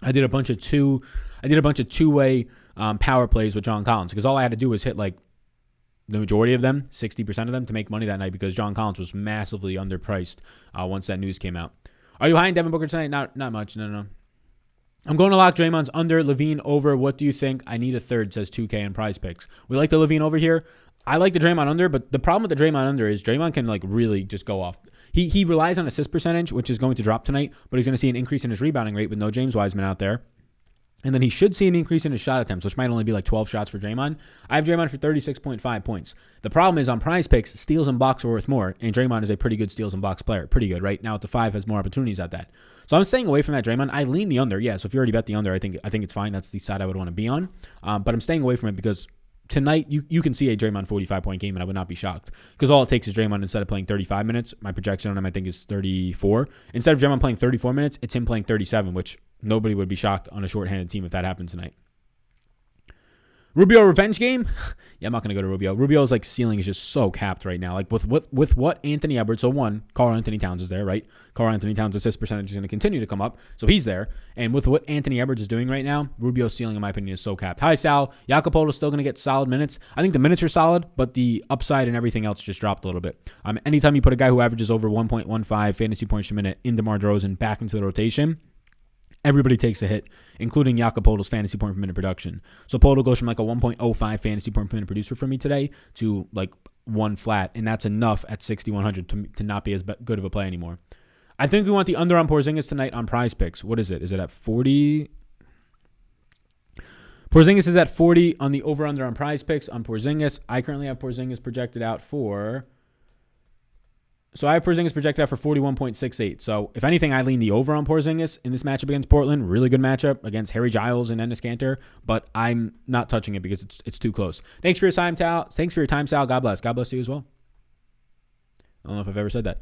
I did a bunch of two-way power plays with John Collins because all I had to do was hit like the majority of them, 60% of them, to make money that night because John Collins was massively underpriced once that news came out. Are you high in Devin Booker tonight? Not much. No. I'm going to lock Draymond's under, Levine over. What do you think? I need a third, says 2K in Prize Picks. We like the Levine over here. I like the Draymond under, but the problem with the Draymond under is Draymond can like really just go off. He relies on assist percentage, which is going to drop tonight, but he's going to see an increase in his rebounding rate with no James Wiseman out there. And then he should see an increase in his shot attempts, which might only be like 12 shots for Draymond. I have Draymond for 36.5 points. The problem is on Prize Picks, steals and blocks are worth more, and Draymond is a pretty good steals and blocks player. Pretty good, right? Now at the 5 has more opportunities at that. So I'm staying away from that Draymond. I lean the under, yeah. So if you already bet the under, I think it's fine. That's the side I would want to be on. But I'm staying away from it because tonight you can see a Draymond 45-point game, and I would not be shocked because all it takes is Draymond instead of playing 35 minutes. My projection on him I think is 34. Instead of Draymond playing 34 minutes, it's him playing 37, which nobody would be shocked on a shorthanded team if that happened tonight. Rubio revenge game? Yeah, I'm not going to go to Rubio. Rubio's like ceiling is just so capped right now. Like with what Anthony Edwards, so one, Karl Anthony Towns is there, right? Karl Anthony Towns' assist percentage is going to continue to come up, so he's there. And with what Anthony Edwards is doing right now, Rubio's ceiling, in my opinion, is so capped. Hi, Sal. Jakob Poeltl's still going to get solid minutes. I think the minutes are solid, but the upside and everything else just dropped a little bit. Anytime you put a guy who averages over 1.15 fantasy points per minute in DeMar DeRozan back into the rotation, everybody takes a hit, including Jakob Poeltl's fantasy point per minute production. So Poeltl goes from like a 1.05 fantasy point per minute producer for me today to like 1 flat, and that's enough at 6,100 to not be as good of a play anymore. I think we want the under on Porzingis tonight on Prize Picks. What is it? Is it at 40? Porzingis is at 40 on the over-under on Prize Picks on Porzingis. I currently have Porzingis projected out for... So I have Porzingis projected out for 41.68. So if anything, I lean the over on Porzingis in this matchup against Portland. Really good matchup against Harry Giles and Enes Kanter, but I'm not touching it because it's too close. Thanks for your time, Sal. God bless. God bless you as well. I don't know if I've ever said that.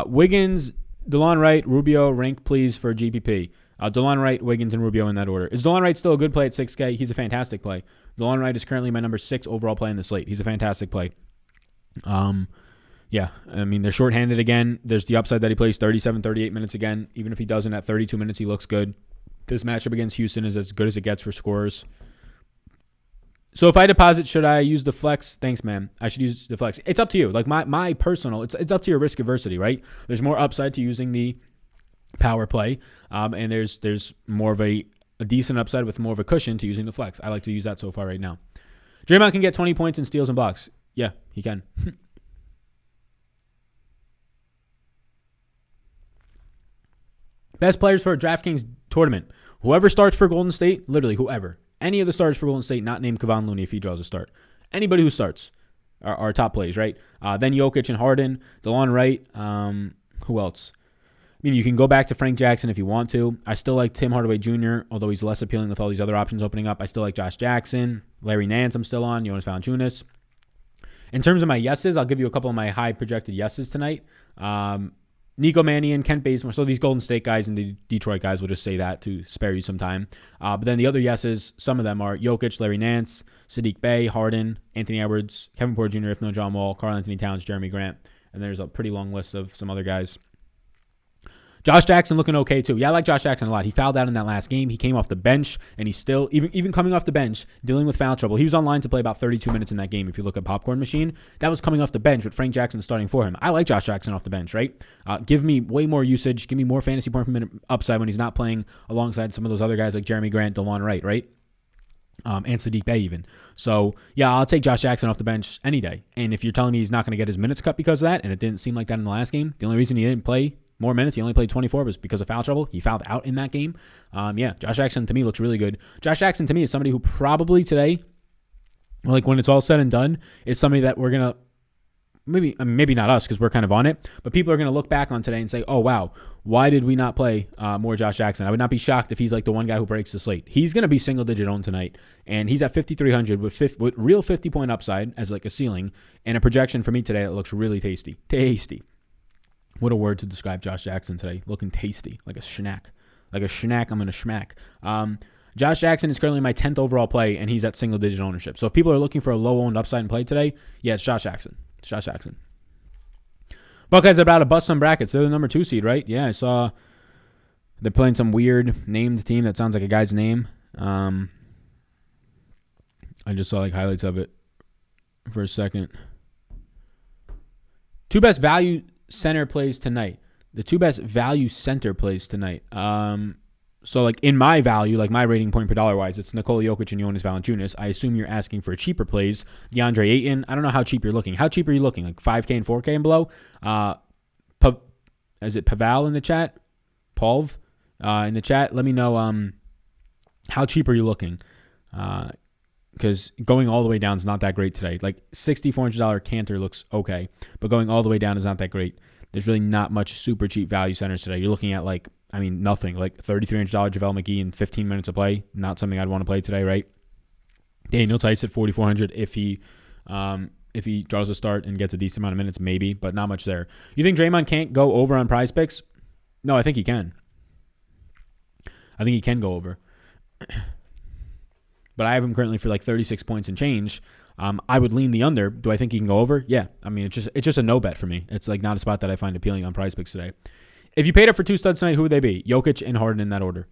Wiggins, DeLon Wright, Rubio, rank please for GPP. DeLon Wright, Wiggins, and Rubio in that order. Is DeLon Wright still a good play at 6K? He's a fantastic play. DeLon Wright is currently my number 6 overall play in the slate. He's a fantastic play. Yeah, I mean, they're shorthanded again. There's the upside that he plays 37, 38 minutes again. Even if he doesn't at 32 minutes, he looks good. This matchup against Houston is as good as it gets for scorers. So if I deposit, should I use the flex? Thanks, man. I should use the flex. It's up to you. Like my personal, it's up to your risk adversity, right? There's more upside to using the power play, and there's more of a a decent upside with more of a cushion to using the flex. I like to use that so far right now. Draymond can get 20 points in steals and blocks. Yeah, he can. Best players for a DraftKings tournament. Whoever starts for Golden State, literally whoever. Any of the starters for Golden State, not named Kevon Looney if he draws a start. Anybody who starts are top plays, right? Then Jokic and Harden, Dillon Wright. Who else? I mean, you can go back to Frank Jackson if you want to. I still like Tim Hardaway Jr., although he's less appealing with all these other options opening up. I still like Josh Jackson. Larry Nance I'm still on. Jonas Valanciunas. In terms of my yeses, I'll give you a couple of my high projected yeses tonight. Nico Mannion, Kent Bazemore. So these Golden State guys and the Detroit guys, will just say that to spare you some time. But then the other yeses, some of them are Jokic, Larry Nance, Sadiq Bey, Harden, Anthony Edwards, Kevin Porter Jr., if no John Wall, Karl Anthony Towns, Jeremy Grant. And there's a pretty long list of some other guys. Josh Jackson looking okay too. Yeah, I like Josh Jackson a lot. He fouled out in that last game. He came off the bench, and he's still, even coming off the bench, dealing with foul trouble. He was online to play about 32 minutes in that game. If you look at Popcorn Machine, that was coming off the bench with Frank Jackson starting for him. I like Josh Jackson off the bench, right? Give me way more usage. Give me more fantasy point per minute upside when he's not playing alongside some of those other guys like Jeremy Grant, Dillon Wright, right? And Sadiq Bey even. So, yeah, I'll take Josh Jackson off the bench any day. And if you're telling me he's not going to get his minutes cut because of that, and it didn't seem like that in the last game, the only reason he didn't play more minutes, he only played 24, was because of foul trouble. He fouled out in that game. Yeah, Josh Jackson to me looks really good. Josh Jackson to me is somebody who probably today, like when it's all said and done, is somebody that we're going to, maybe not us because we're kind of on it, but people are going to look back on today and say, oh, wow, why did we not play more Josh Jackson? I would not be shocked if he's like the one guy who breaks the slate. He's going to be single-digit owned tonight, and he's at 5,300 with real 50-point upside as like a ceiling and a projection for me today that looks really tasty. Tasty. What a word to describe Josh Jackson today. Looking tasty, like a schnack. Like a schnack, I'm going to schmack. Josh Jackson is currently my 10th overall play, and he's at single-digit ownership. So if people are looking for a low-owned upside and play today, yeah, it's Josh Jackson. It's Josh Jackson. Buckeyes are about to bust some brackets. They're the number 2 seed, right? Yeah, I saw they're playing some weird named team that sounds like a guy's name. I just saw like highlights of it for a second. 2 best value center plays tonight. The 2 best value center plays tonight. So like in my value, like my rating point per dollar wise, it's Nikola Jokic and Jonas Valanciunas. I assume you're asking for cheaper plays. DeAndre Ayton. I don't know how cheap you're looking. How cheap are you looking? Like 5K and 4K and below? Is it Paval in the chat? Paul in the chat. Let me know how cheap are you looking? Because going all the way down is not that great today. Like $6,400 Cantor looks okay, but going all the way down is not that great. There's really not much super cheap value centers today. You're looking at nothing. Like $3,300 JaVale McGee in 15 minutes of play. Not something I'd want to play today, right? Daniel Tice at $4,400 if he draws a start and gets a decent amount of minutes, maybe, but not much there. You think Draymond can't go over on Prize Picks? No, I think he can. I think he can go over. But I have him currently for like 36 points and change. I would lean the under. Do I think he can go over? Yeah. I mean, it's just a no bet for me. It's like not a spot that I find appealing on Prize Picks today. If you paid up for 2 studs tonight, who would they be? Jokic and Harden in that order.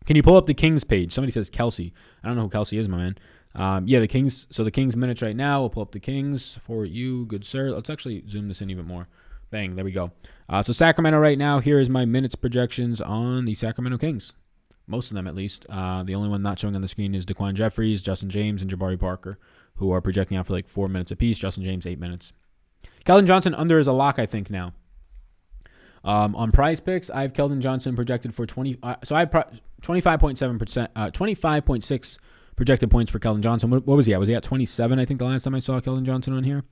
Can you pull up the Kings page? Somebody says Kelsey. I don't know who Kelsey is, my man. Yeah, the Kings. So the Kings minutes right now. We'll pull up the Kings for you, good sir. Let's actually zoom this in even more. Bang, there we go. So Sacramento right now, here is my minutes projections on the Sacramento Kings. Most of them, at least. The only one not showing on the screen is Daquan Jeffries, Justin James, and Jabari Parker, who are projecting out for like 4 minutes apiece. Justin James, 8 minutes. Keldon Johnson under is a lock, I think, now. On Prize Picks, I have Keldon Johnson projected for 20. So I have 25.7%, 25.6 projected points for Keldon Johnson. What was he at? Was he at 27? I think the last time I saw Keldon Johnson on here.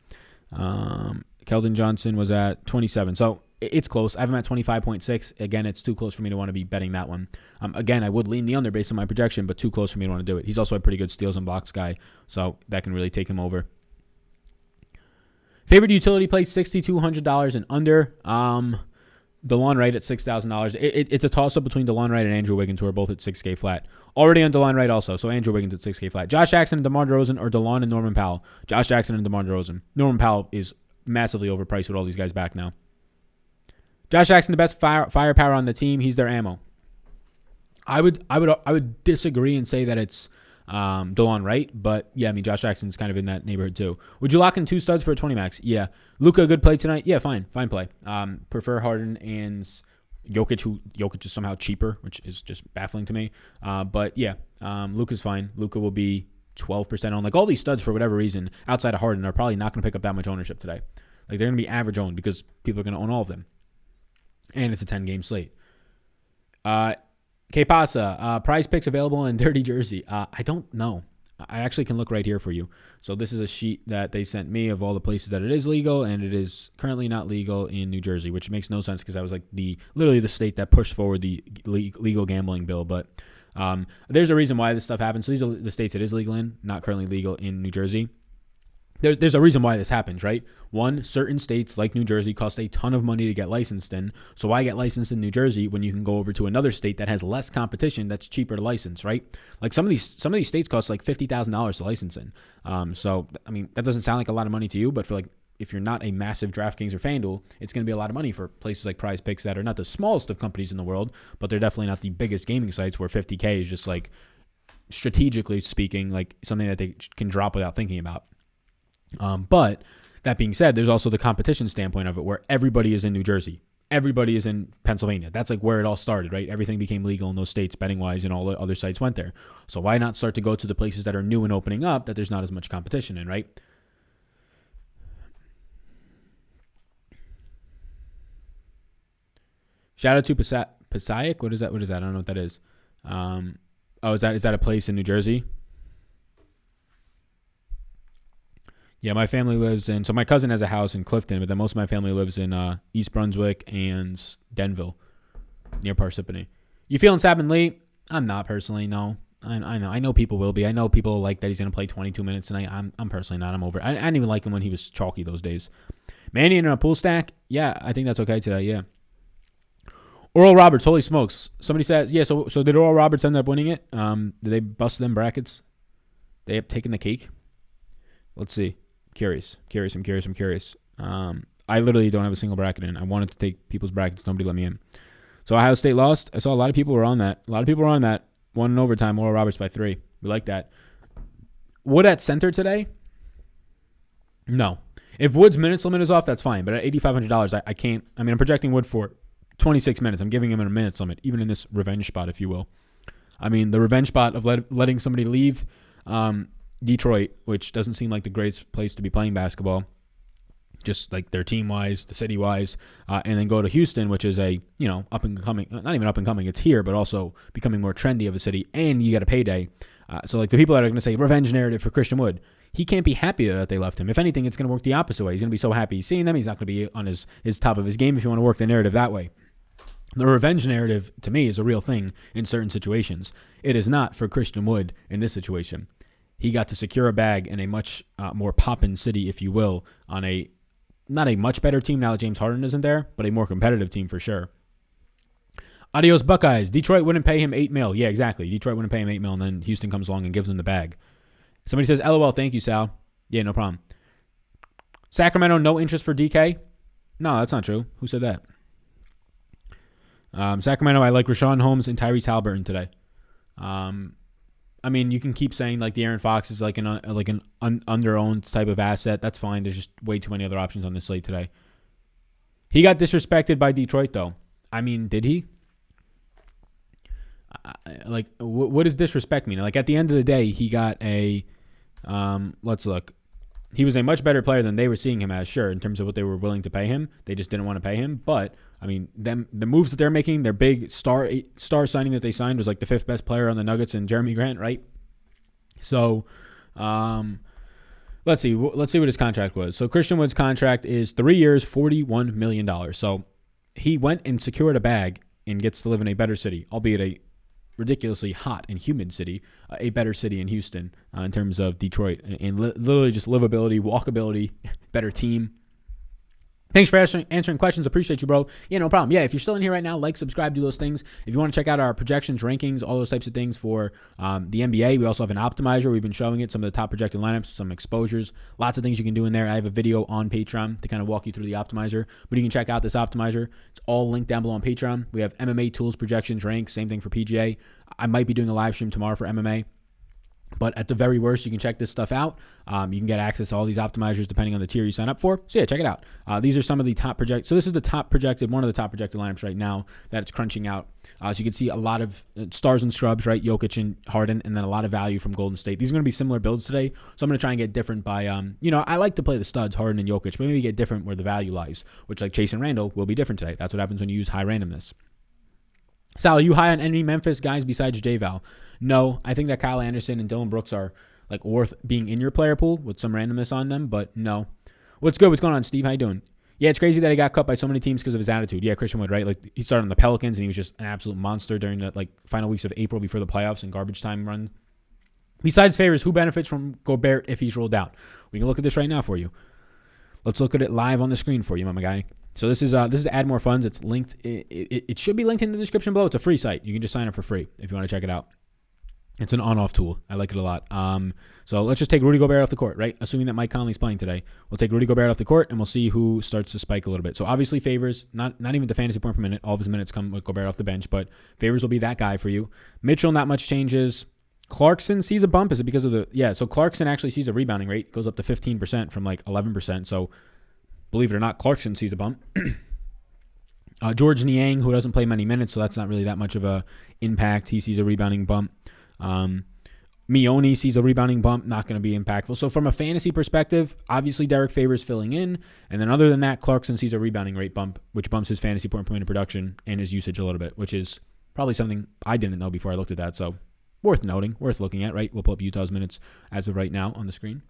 Keldon Johnson was at 27. So it's close. I have him at 25.6. Again, it's too close for me to want to be betting that one. Again, I would lean the under based on my projection, but too close for me to want to do it. He's also a pretty good steals and blocks guy, so that can really take him over. Favorite utility play, $6,200 and under. Dillon Wright at $6,000. It's a toss-up between Dillon Wright and Andrew Wiggins, who are both at 6K flat. Already on Dillon Wright also, so Andrew Wiggins at 6K flat. Josh Jackson and DeMar DeRozan, or Dillon and Norman Powell. Josh Jackson and DeMar DeRozan. Norman Powell is massively overpriced with all these guys back now. Josh Jackson, the best firepower on the team. He's their ammo. I would disagree and say that it's Dillon Wright, but yeah, I mean Josh Jackson's kind of in that neighborhood too. Would you lock in 2 studs for a 20 max? Yeah. Luka, good play tonight. Yeah, fine play. Prefer Harden and Jokic is somehow cheaper, which is just baffling to me. But yeah, Luka's fine. Luka will be 12% on. Like all these studs, for whatever reason, outside of Harden, are probably not going to pick up that much ownership today. Like they're going to be average owned because people are going to own all of them. And it's a 10-game slate. Que pasa? Prize picks available in Dirty Jersey. I don't know. I actually can look right here for you. So this is a sheet that they sent me of all the places that it is legal, and it is currently not legal in New Jersey, which makes no sense because that was like literally the state that pushed forward the legal gambling bill. But there's a reason why this stuff happens. So these are the states it is legal in, not currently legal in New Jersey. There's a reason why this happens, right? One, certain states like New Jersey cost a ton of money to get licensed in. So why get licensed in New Jersey when you can go over to another state that has less competition that's cheaper to license, right? Like some of these states cost like $50,000 to license in. So I mean that doesn't sound like a lot of money to you, but for like if you're not a massive DraftKings or FanDuel, it's going to be a lot of money for places like Prize Picks that are not the smallest of companies in the world, but they're definitely not the biggest gaming sites where $50K is just like strategically speaking like something that they can drop without thinking about. But that being said, there's also the competition standpoint of it where everybody is in New Jersey. Everybody is in Pennsylvania. That's like where it all started, right? Everything became legal in those states betting wise and all the other sites went there. So why not start to go to the places that are new and opening up that there's not as much competition in, right? Shout out to Passaic. What is that? I don't know what that is. Is that a place in New Jersey? Yeah, my family lives in, so my cousin has a house in Clifton, but then most of my family lives in East Brunswick and Denville, near Parsippany. You feeling Sabin Lee? I'm not personally, no. I know people will be. I know people like that he's going to play 22 minutes tonight. I'm personally not. I'm over it. I didn't even like him when he was chalky those days. Manny in a pool stack? Yeah, I think that's okay today, yeah. Oral Roberts, holy smokes. Somebody says, yeah, so did Oral Roberts end up winning it? Did they bust them brackets? They have taken the cake? Let's see. Curious. I literally don't have a single bracket in. I wanted to take people's brackets. Nobody let me in. So Ohio State lost. I saw a lot of people were on that. Won in overtime. Oral Roberts by 3. We like that. Wood at center today? No. If Wood's minutes limit is off, that's fine. But at $8,500, I can't. I mean, I'm projecting Wood for 26 minutes. I'm giving him a minutes limit, even in this revenge spot, if you will. I mean, the revenge spot of letting somebody leave Detroit, which doesn't seem like the greatest place to be playing basketball, just like their team-wise, the city-wise, and then go to Houston, which is a, up-and-coming, not even up-and-coming, it's here, but also becoming more trendy of a city, and you got a payday. So like the people that are going to say revenge narrative for Christian Wood, he can't be happy that they left him. If anything, it's going to work the opposite way. He's going to be so happy seeing them. He's not going to be on his top of his game if you want to work the narrative that way. The revenge narrative, to me, is a real thing in certain situations. It is not for Christian Wood in this situation. He got to secure a bag in a much more poppin' city, if you will, on not a much better team now that James Harden isn't there, but a more competitive team for sure. Adios Buckeyes. Detroit wouldn't pay him $8 million. Yeah, exactly. Detroit wouldn't pay him $8 million, and then Houston comes along and gives him the bag. Somebody says, LOL, thank you, Sal. Yeah, no problem. Sacramento, no interest for DK? No, that's not true. Who said that? Sacramento, I like Rashawn Holmes and Tyrese Halliburton today. I mean, you can keep saying like the Aaron Fox is like an under-owned type of asset. That's fine. There's just way too many other options on this slate today. He got disrespected by Detroit, though. I mean, did he? What does disrespect mean? Like, at the end of the day, he got a let's look. He was a much better player than they were seeing him as, sure, in terms of what they were willing to pay him. They just didn't want to pay him. But, I mean, the moves that they're making, their big star signing that they signed was like the 5th best player on the Nuggets and Jeremy Grant, right? So, let's see what his contract was. So, Christian Wood's contract is 3 years, $41 million. So, he went and secured a bag and gets to live in a better city, albeit a ridiculously hot and humid city, a better city in Houston in terms of Detroit, and literally just livability, walkability, better team. Thanks for answering questions. Appreciate you, bro. Yeah, no problem. Yeah, if you're still in here right now, like, subscribe, do those things. If you want to check out our projections, rankings, all those types of things for the NBA, we also have an optimizer. We've been showing it, some of the top projected lineups, some exposures, lots of things you can do in there. I have a video on Patreon to kind of walk you through the optimizer, but you can check out this optimizer. It's all linked down below on Patreon. We have MMA tools, projections, ranks, same thing for PGA. I might be doing a live stream tomorrow for MMA. But at the very worst, you can check this stuff out. You can get access to all these optimizers depending on the tier you sign up for. So yeah, check it out. These are some of the top projected. So this is the top projected, one of the top projected lineups right now that it's crunching out. So you can see a lot of stars and scrubs, right? Jokic and Harden, and then a lot of value from Golden State. These are going to be similar builds today. So I'm going to try and get different by, I like to play the studs, Harden and Jokic, but maybe get different where the value lies, which like Chase and Randall will be different today. That's what happens when you use high randomness. Sal, are you high on any Memphis guys besides J-Val? No, I think that Kyle Anderson and Dillon Brooks are like worth being in your player pool with some randomness on them, but no. What's good? What's going on, Steve? How you doing? Yeah, it's crazy that he got cut by so many teams because of his attitude. Yeah, Christian Wood, right? Like he started on the Pelicans and he was just an absolute monster during the like final weeks of April before the playoffs and garbage time run. Besides favors, who benefits from Gobert if he's rolled out? We can look at this right now for you. Let's look at it live on the screen for you, my guy. So this is Add More Funds. It's linked. It should be linked in the description below. It's a free site. You can just sign up for free if you want to check it out. It's an on-off tool. I like it a lot. So let's just take Rudy Gobert off the court, right? Assuming that Mike Conley's playing today. We'll take Rudy Gobert off the court, and we'll see who starts to spike a little bit. So obviously Favors, not even the fantasy point per minute. All of his minutes come with Gobert off the bench, but Favors will be that guy for you. Mitchell, not much changes. Clarkson sees a bump. Is it because of the... Yeah, so Clarkson actually sees a rebounding rate. Goes up to 15% from like 11%. So believe it or not, Clarkson sees a bump. George Niang, who doesn't play many minutes, so that's not really that much of a impact. He sees a rebounding bump. Mione sees a rebounding bump, not going to be impactful. So from a fantasy perspective, obviously Derek Favors filling in. And then other than that, Clarkson sees a rebounding rate bump, which bumps his fantasy point per minute production and his usage a little bit, which is probably something I didn't know before I looked at that. So worth noting, worth looking at, right? We'll pull up Utah's minutes as of right now on the screen.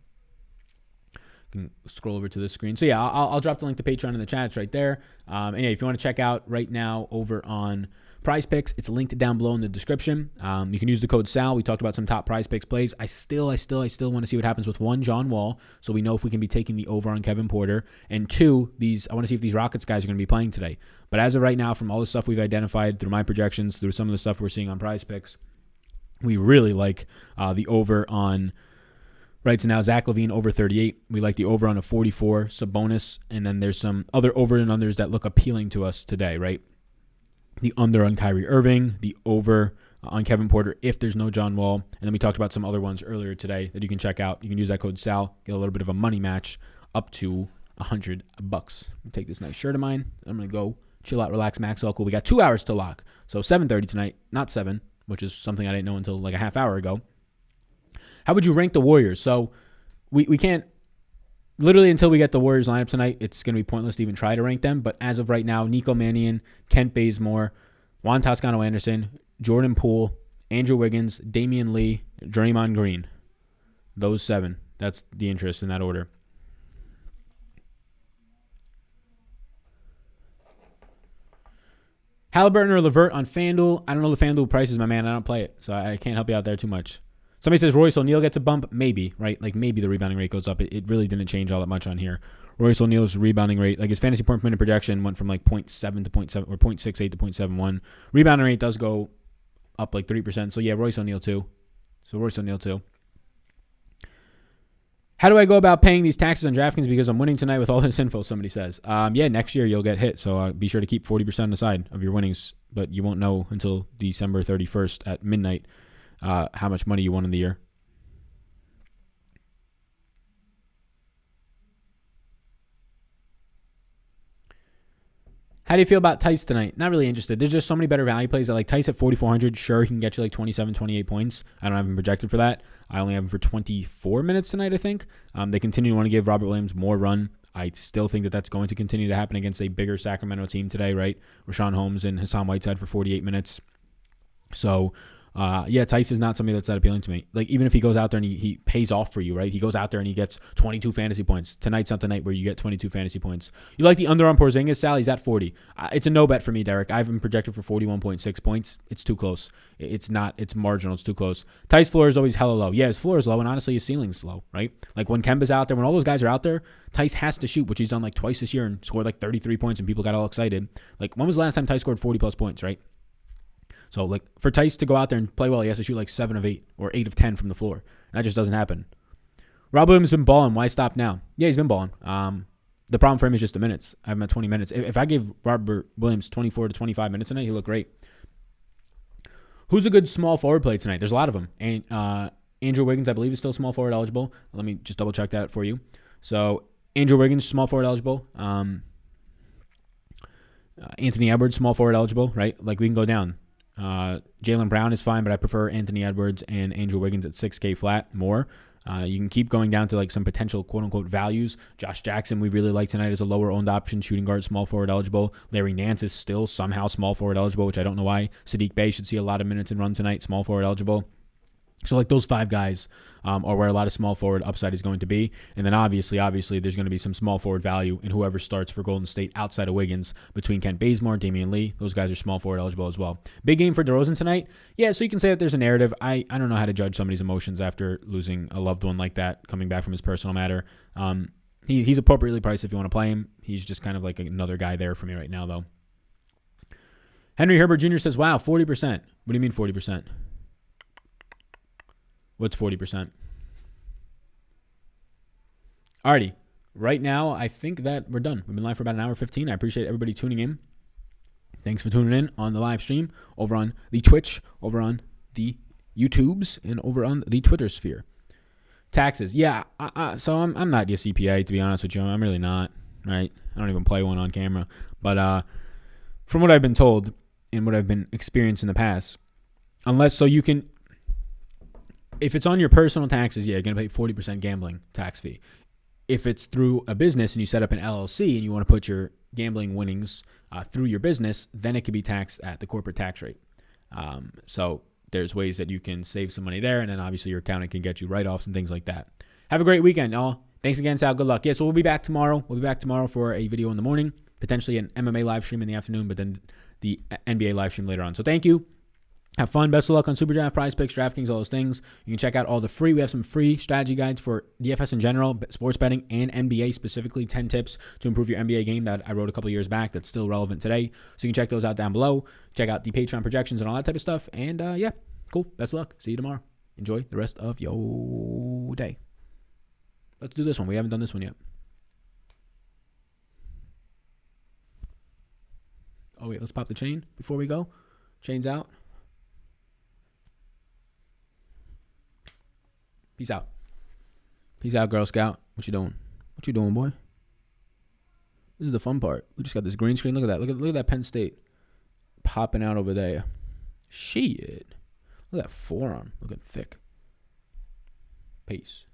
You can scroll over to this screen. So yeah, I'll drop the link to Patreon in the chat. It's right there. And yeah, if you want to check out right now over on Prize Picks, it's linked down below in the description. You can use the code SAL. We talked about some top Prize Picks plays. I still want to see what happens with one, John Wall, so we know if we can be taking the over on Kevin Porter, and two, I want to see if these Rockets guys are going to be playing today. But as of right now, from all the stuff we've identified through my projections, through some of the stuff we're seeing on Prize Picks, we really like the over on. Right, so now Zach LaVine over 38. We like the over on a 44, Sabonis, and then there's some other over and unders that look appealing to us today, right? The under on Kyrie Irving, the over on Kevin Porter if there's no John Wall, and then we talked about some other ones earlier today that you can check out. You can use that code SAL, get a little bit of a money match up to $100. I'll take this nice shirt of mine. I'm going to go chill out, relax, max all cool. We got 2 hours to lock, so 7:30 tonight, not 7, which is something I didn't know until like a half hour ago. How would you rank the Warriors? So we can't, literally until we get the Warriors lineup tonight, it's going to be pointless to even try to rank them. But as of right now, Nico Mannion, Kent Bazemore, Juan Toscano-Anderson, Jordan Poole, Andrew Wiggins, Damian Lee, Draymond Green. Those 7. That's the interest in that order. Halliburton or LeVert on FanDuel. I don't know the FanDuel prices, my man. I don't play it, so I can't help you out there too much. Somebody says Royce O'Neal gets a bump. Maybe, right? Like maybe the rebounding rate goes up. It really didn't change all that much on here. Royce O'Neal's rebounding rate, like his fantasy point per minute projection went from like 0.7 to 0.7 or 0.68 to 0.71. Rebounding rate does go up like 3%. So yeah, Royce O'Neal too. How do I go about paying these taxes on DraftKings because I'm winning tonight with all this info, somebody says. Yeah, next year you'll get hit. So be sure to keep 40% aside of your winnings, but you won't know until December 31st at midnight how much money you won in the year. How do you feel about Tice tonight? Not really interested. There's just so many better value plays. I like Tice at 4,400. Sure, he can get you like 27, 28 points. I don't have him projected for that. I only have him for 24 minutes tonight, I think. They continue to want to give Robert Williams more run. I still think that that's going to continue to happen against a bigger Sacramento team today, right? Rashawn Holmes and Hassan Whiteside for 48 minutes. So, yeah, Tice is not somebody that's that appealing to me. Like, even if he goes out there and he pays off for you, right? He goes out there and he gets 22 fantasy points. Tonight's not the night where you get 22 fantasy points. You like the under on Porzingis, Sal? He's at 40. It's a no bet for me, Derek. I have him projected for 41.6 points. It's too close. It's not. It's marginal. It's too close. Tice floor is always hella low. Yeah, his floor is low, and honestly, his ceiling's low, right? Like, when Kemba's out there, when all those guys are out there, Tice has to shoot, which he's done like twice this year and scored like 33 points, and people got all excited. Like, when was the last time Tice scored 40-plus points, right? So, like, for Tice to go out there and play well, he has to shoot like 7 of 8 or 8 of 10 from the floor. That just doesn't happen. Rob Williams has been balling. Why stop now? Yeah, he's been balling. The problem for him is just the minutes. I have him at 20 minutes. If I gave Robert Williams 24 to 25 minutes tonight, he looked great. Who's a good small forward play tonight? There's a lot of them. And Andrew Wiggins, I believe, is still small forward eligible. Let me just double check that for you. So Andrew Wiggins, small forward eligible. Anthony Edwards, small forward eligible, right? Like we can go down. Jaylen Brown is fine, but I prefer Anthony Edwards and Andrew Wiggins at 6K flat more. You can keep going down to like some potential quote-unquote values. Josh Jackson, we really like tonight as a lower-owned option, shooting guard, small forward eligible. Larry Nance is still somehow small forward eligible, which I don't know why. Sadiq Bey should see a lot of minutes and run tonight, small forward eligible. So like those 5 guys are where a lot of small forward upside is going to be. And then obviously, there's going to be some small forward value in whoever starts for Golden State outside of Wiggins between Kent Bazemore, Damian Lee. Those guys are small forward eligible as well. Big game for DeRozan tonight. Yeah, so you can say that there's a narrative. I don't know how to judge somebody's emotions after losing a loved one like that, coming back from his personal matter. He's appropriately priced if you want to play him. He's just kind of like another guy there for me right now, though. Henry Herbert Jr. says, wow, 40%. What do you mean 40%? What's 40%? Alrighty. Right now, I think that we're done. We've been live for about an hour 15. I appreciate everybody tuning in. Thanks for tuning in on the live stream, over on the Twitch, over on the YouTubes, and over on the Twitter sphere. Taxes. Yeah, so I'm not your CPA, to be honest with you. I'm really not, right? I don't even play one on camera. But from what I've been told and what I've been experienced in the past, if it's on your personal taxes, yeah, you're going to pay 40% gambling tax fee. If it's through a business and you set up an LLC and you want to put your gambling winnings through your business, then it could be taxed at the corporate tax rate. So there's ways that you can save some money there, and then obviously your accountant can get you write-offs and things like that. Have a great weekend, y'all. Thanks again, Sal. Good luck. Yeah, so we'll be back tomorrow. We'll be back tomorrow for a video in the morning, potentially an MMA live stream in the afternoon, but then the NBA live stream later on. So thank you. Have fun. Best of luck on Super Draft, Prize Picks, DraftKings, all those things. You can check out all the free. We have some free strategy guides for DFS in general, sports betting, and NBA specifically. 10 tips to improve your NBA game that I wrote a couple years back that's still relevant today. So you can check those out down below. Check out the Patreon projections and all that type of stuff. And yeah, cool. Best of luck. See you tomorrow. Enjoy the rest of your day. Let's do this one. We haven't done this one yet. Oh, wait. Let's pop the chain before we go. Chain's out. Peace out. Peace out, Girl Scout. What you doing? What you doing, boy? This is the fun part. We just got this green screen. Look at that. Look at that Penn State popping out over there. Shit. Look at that forearm. Looking thick. Peace.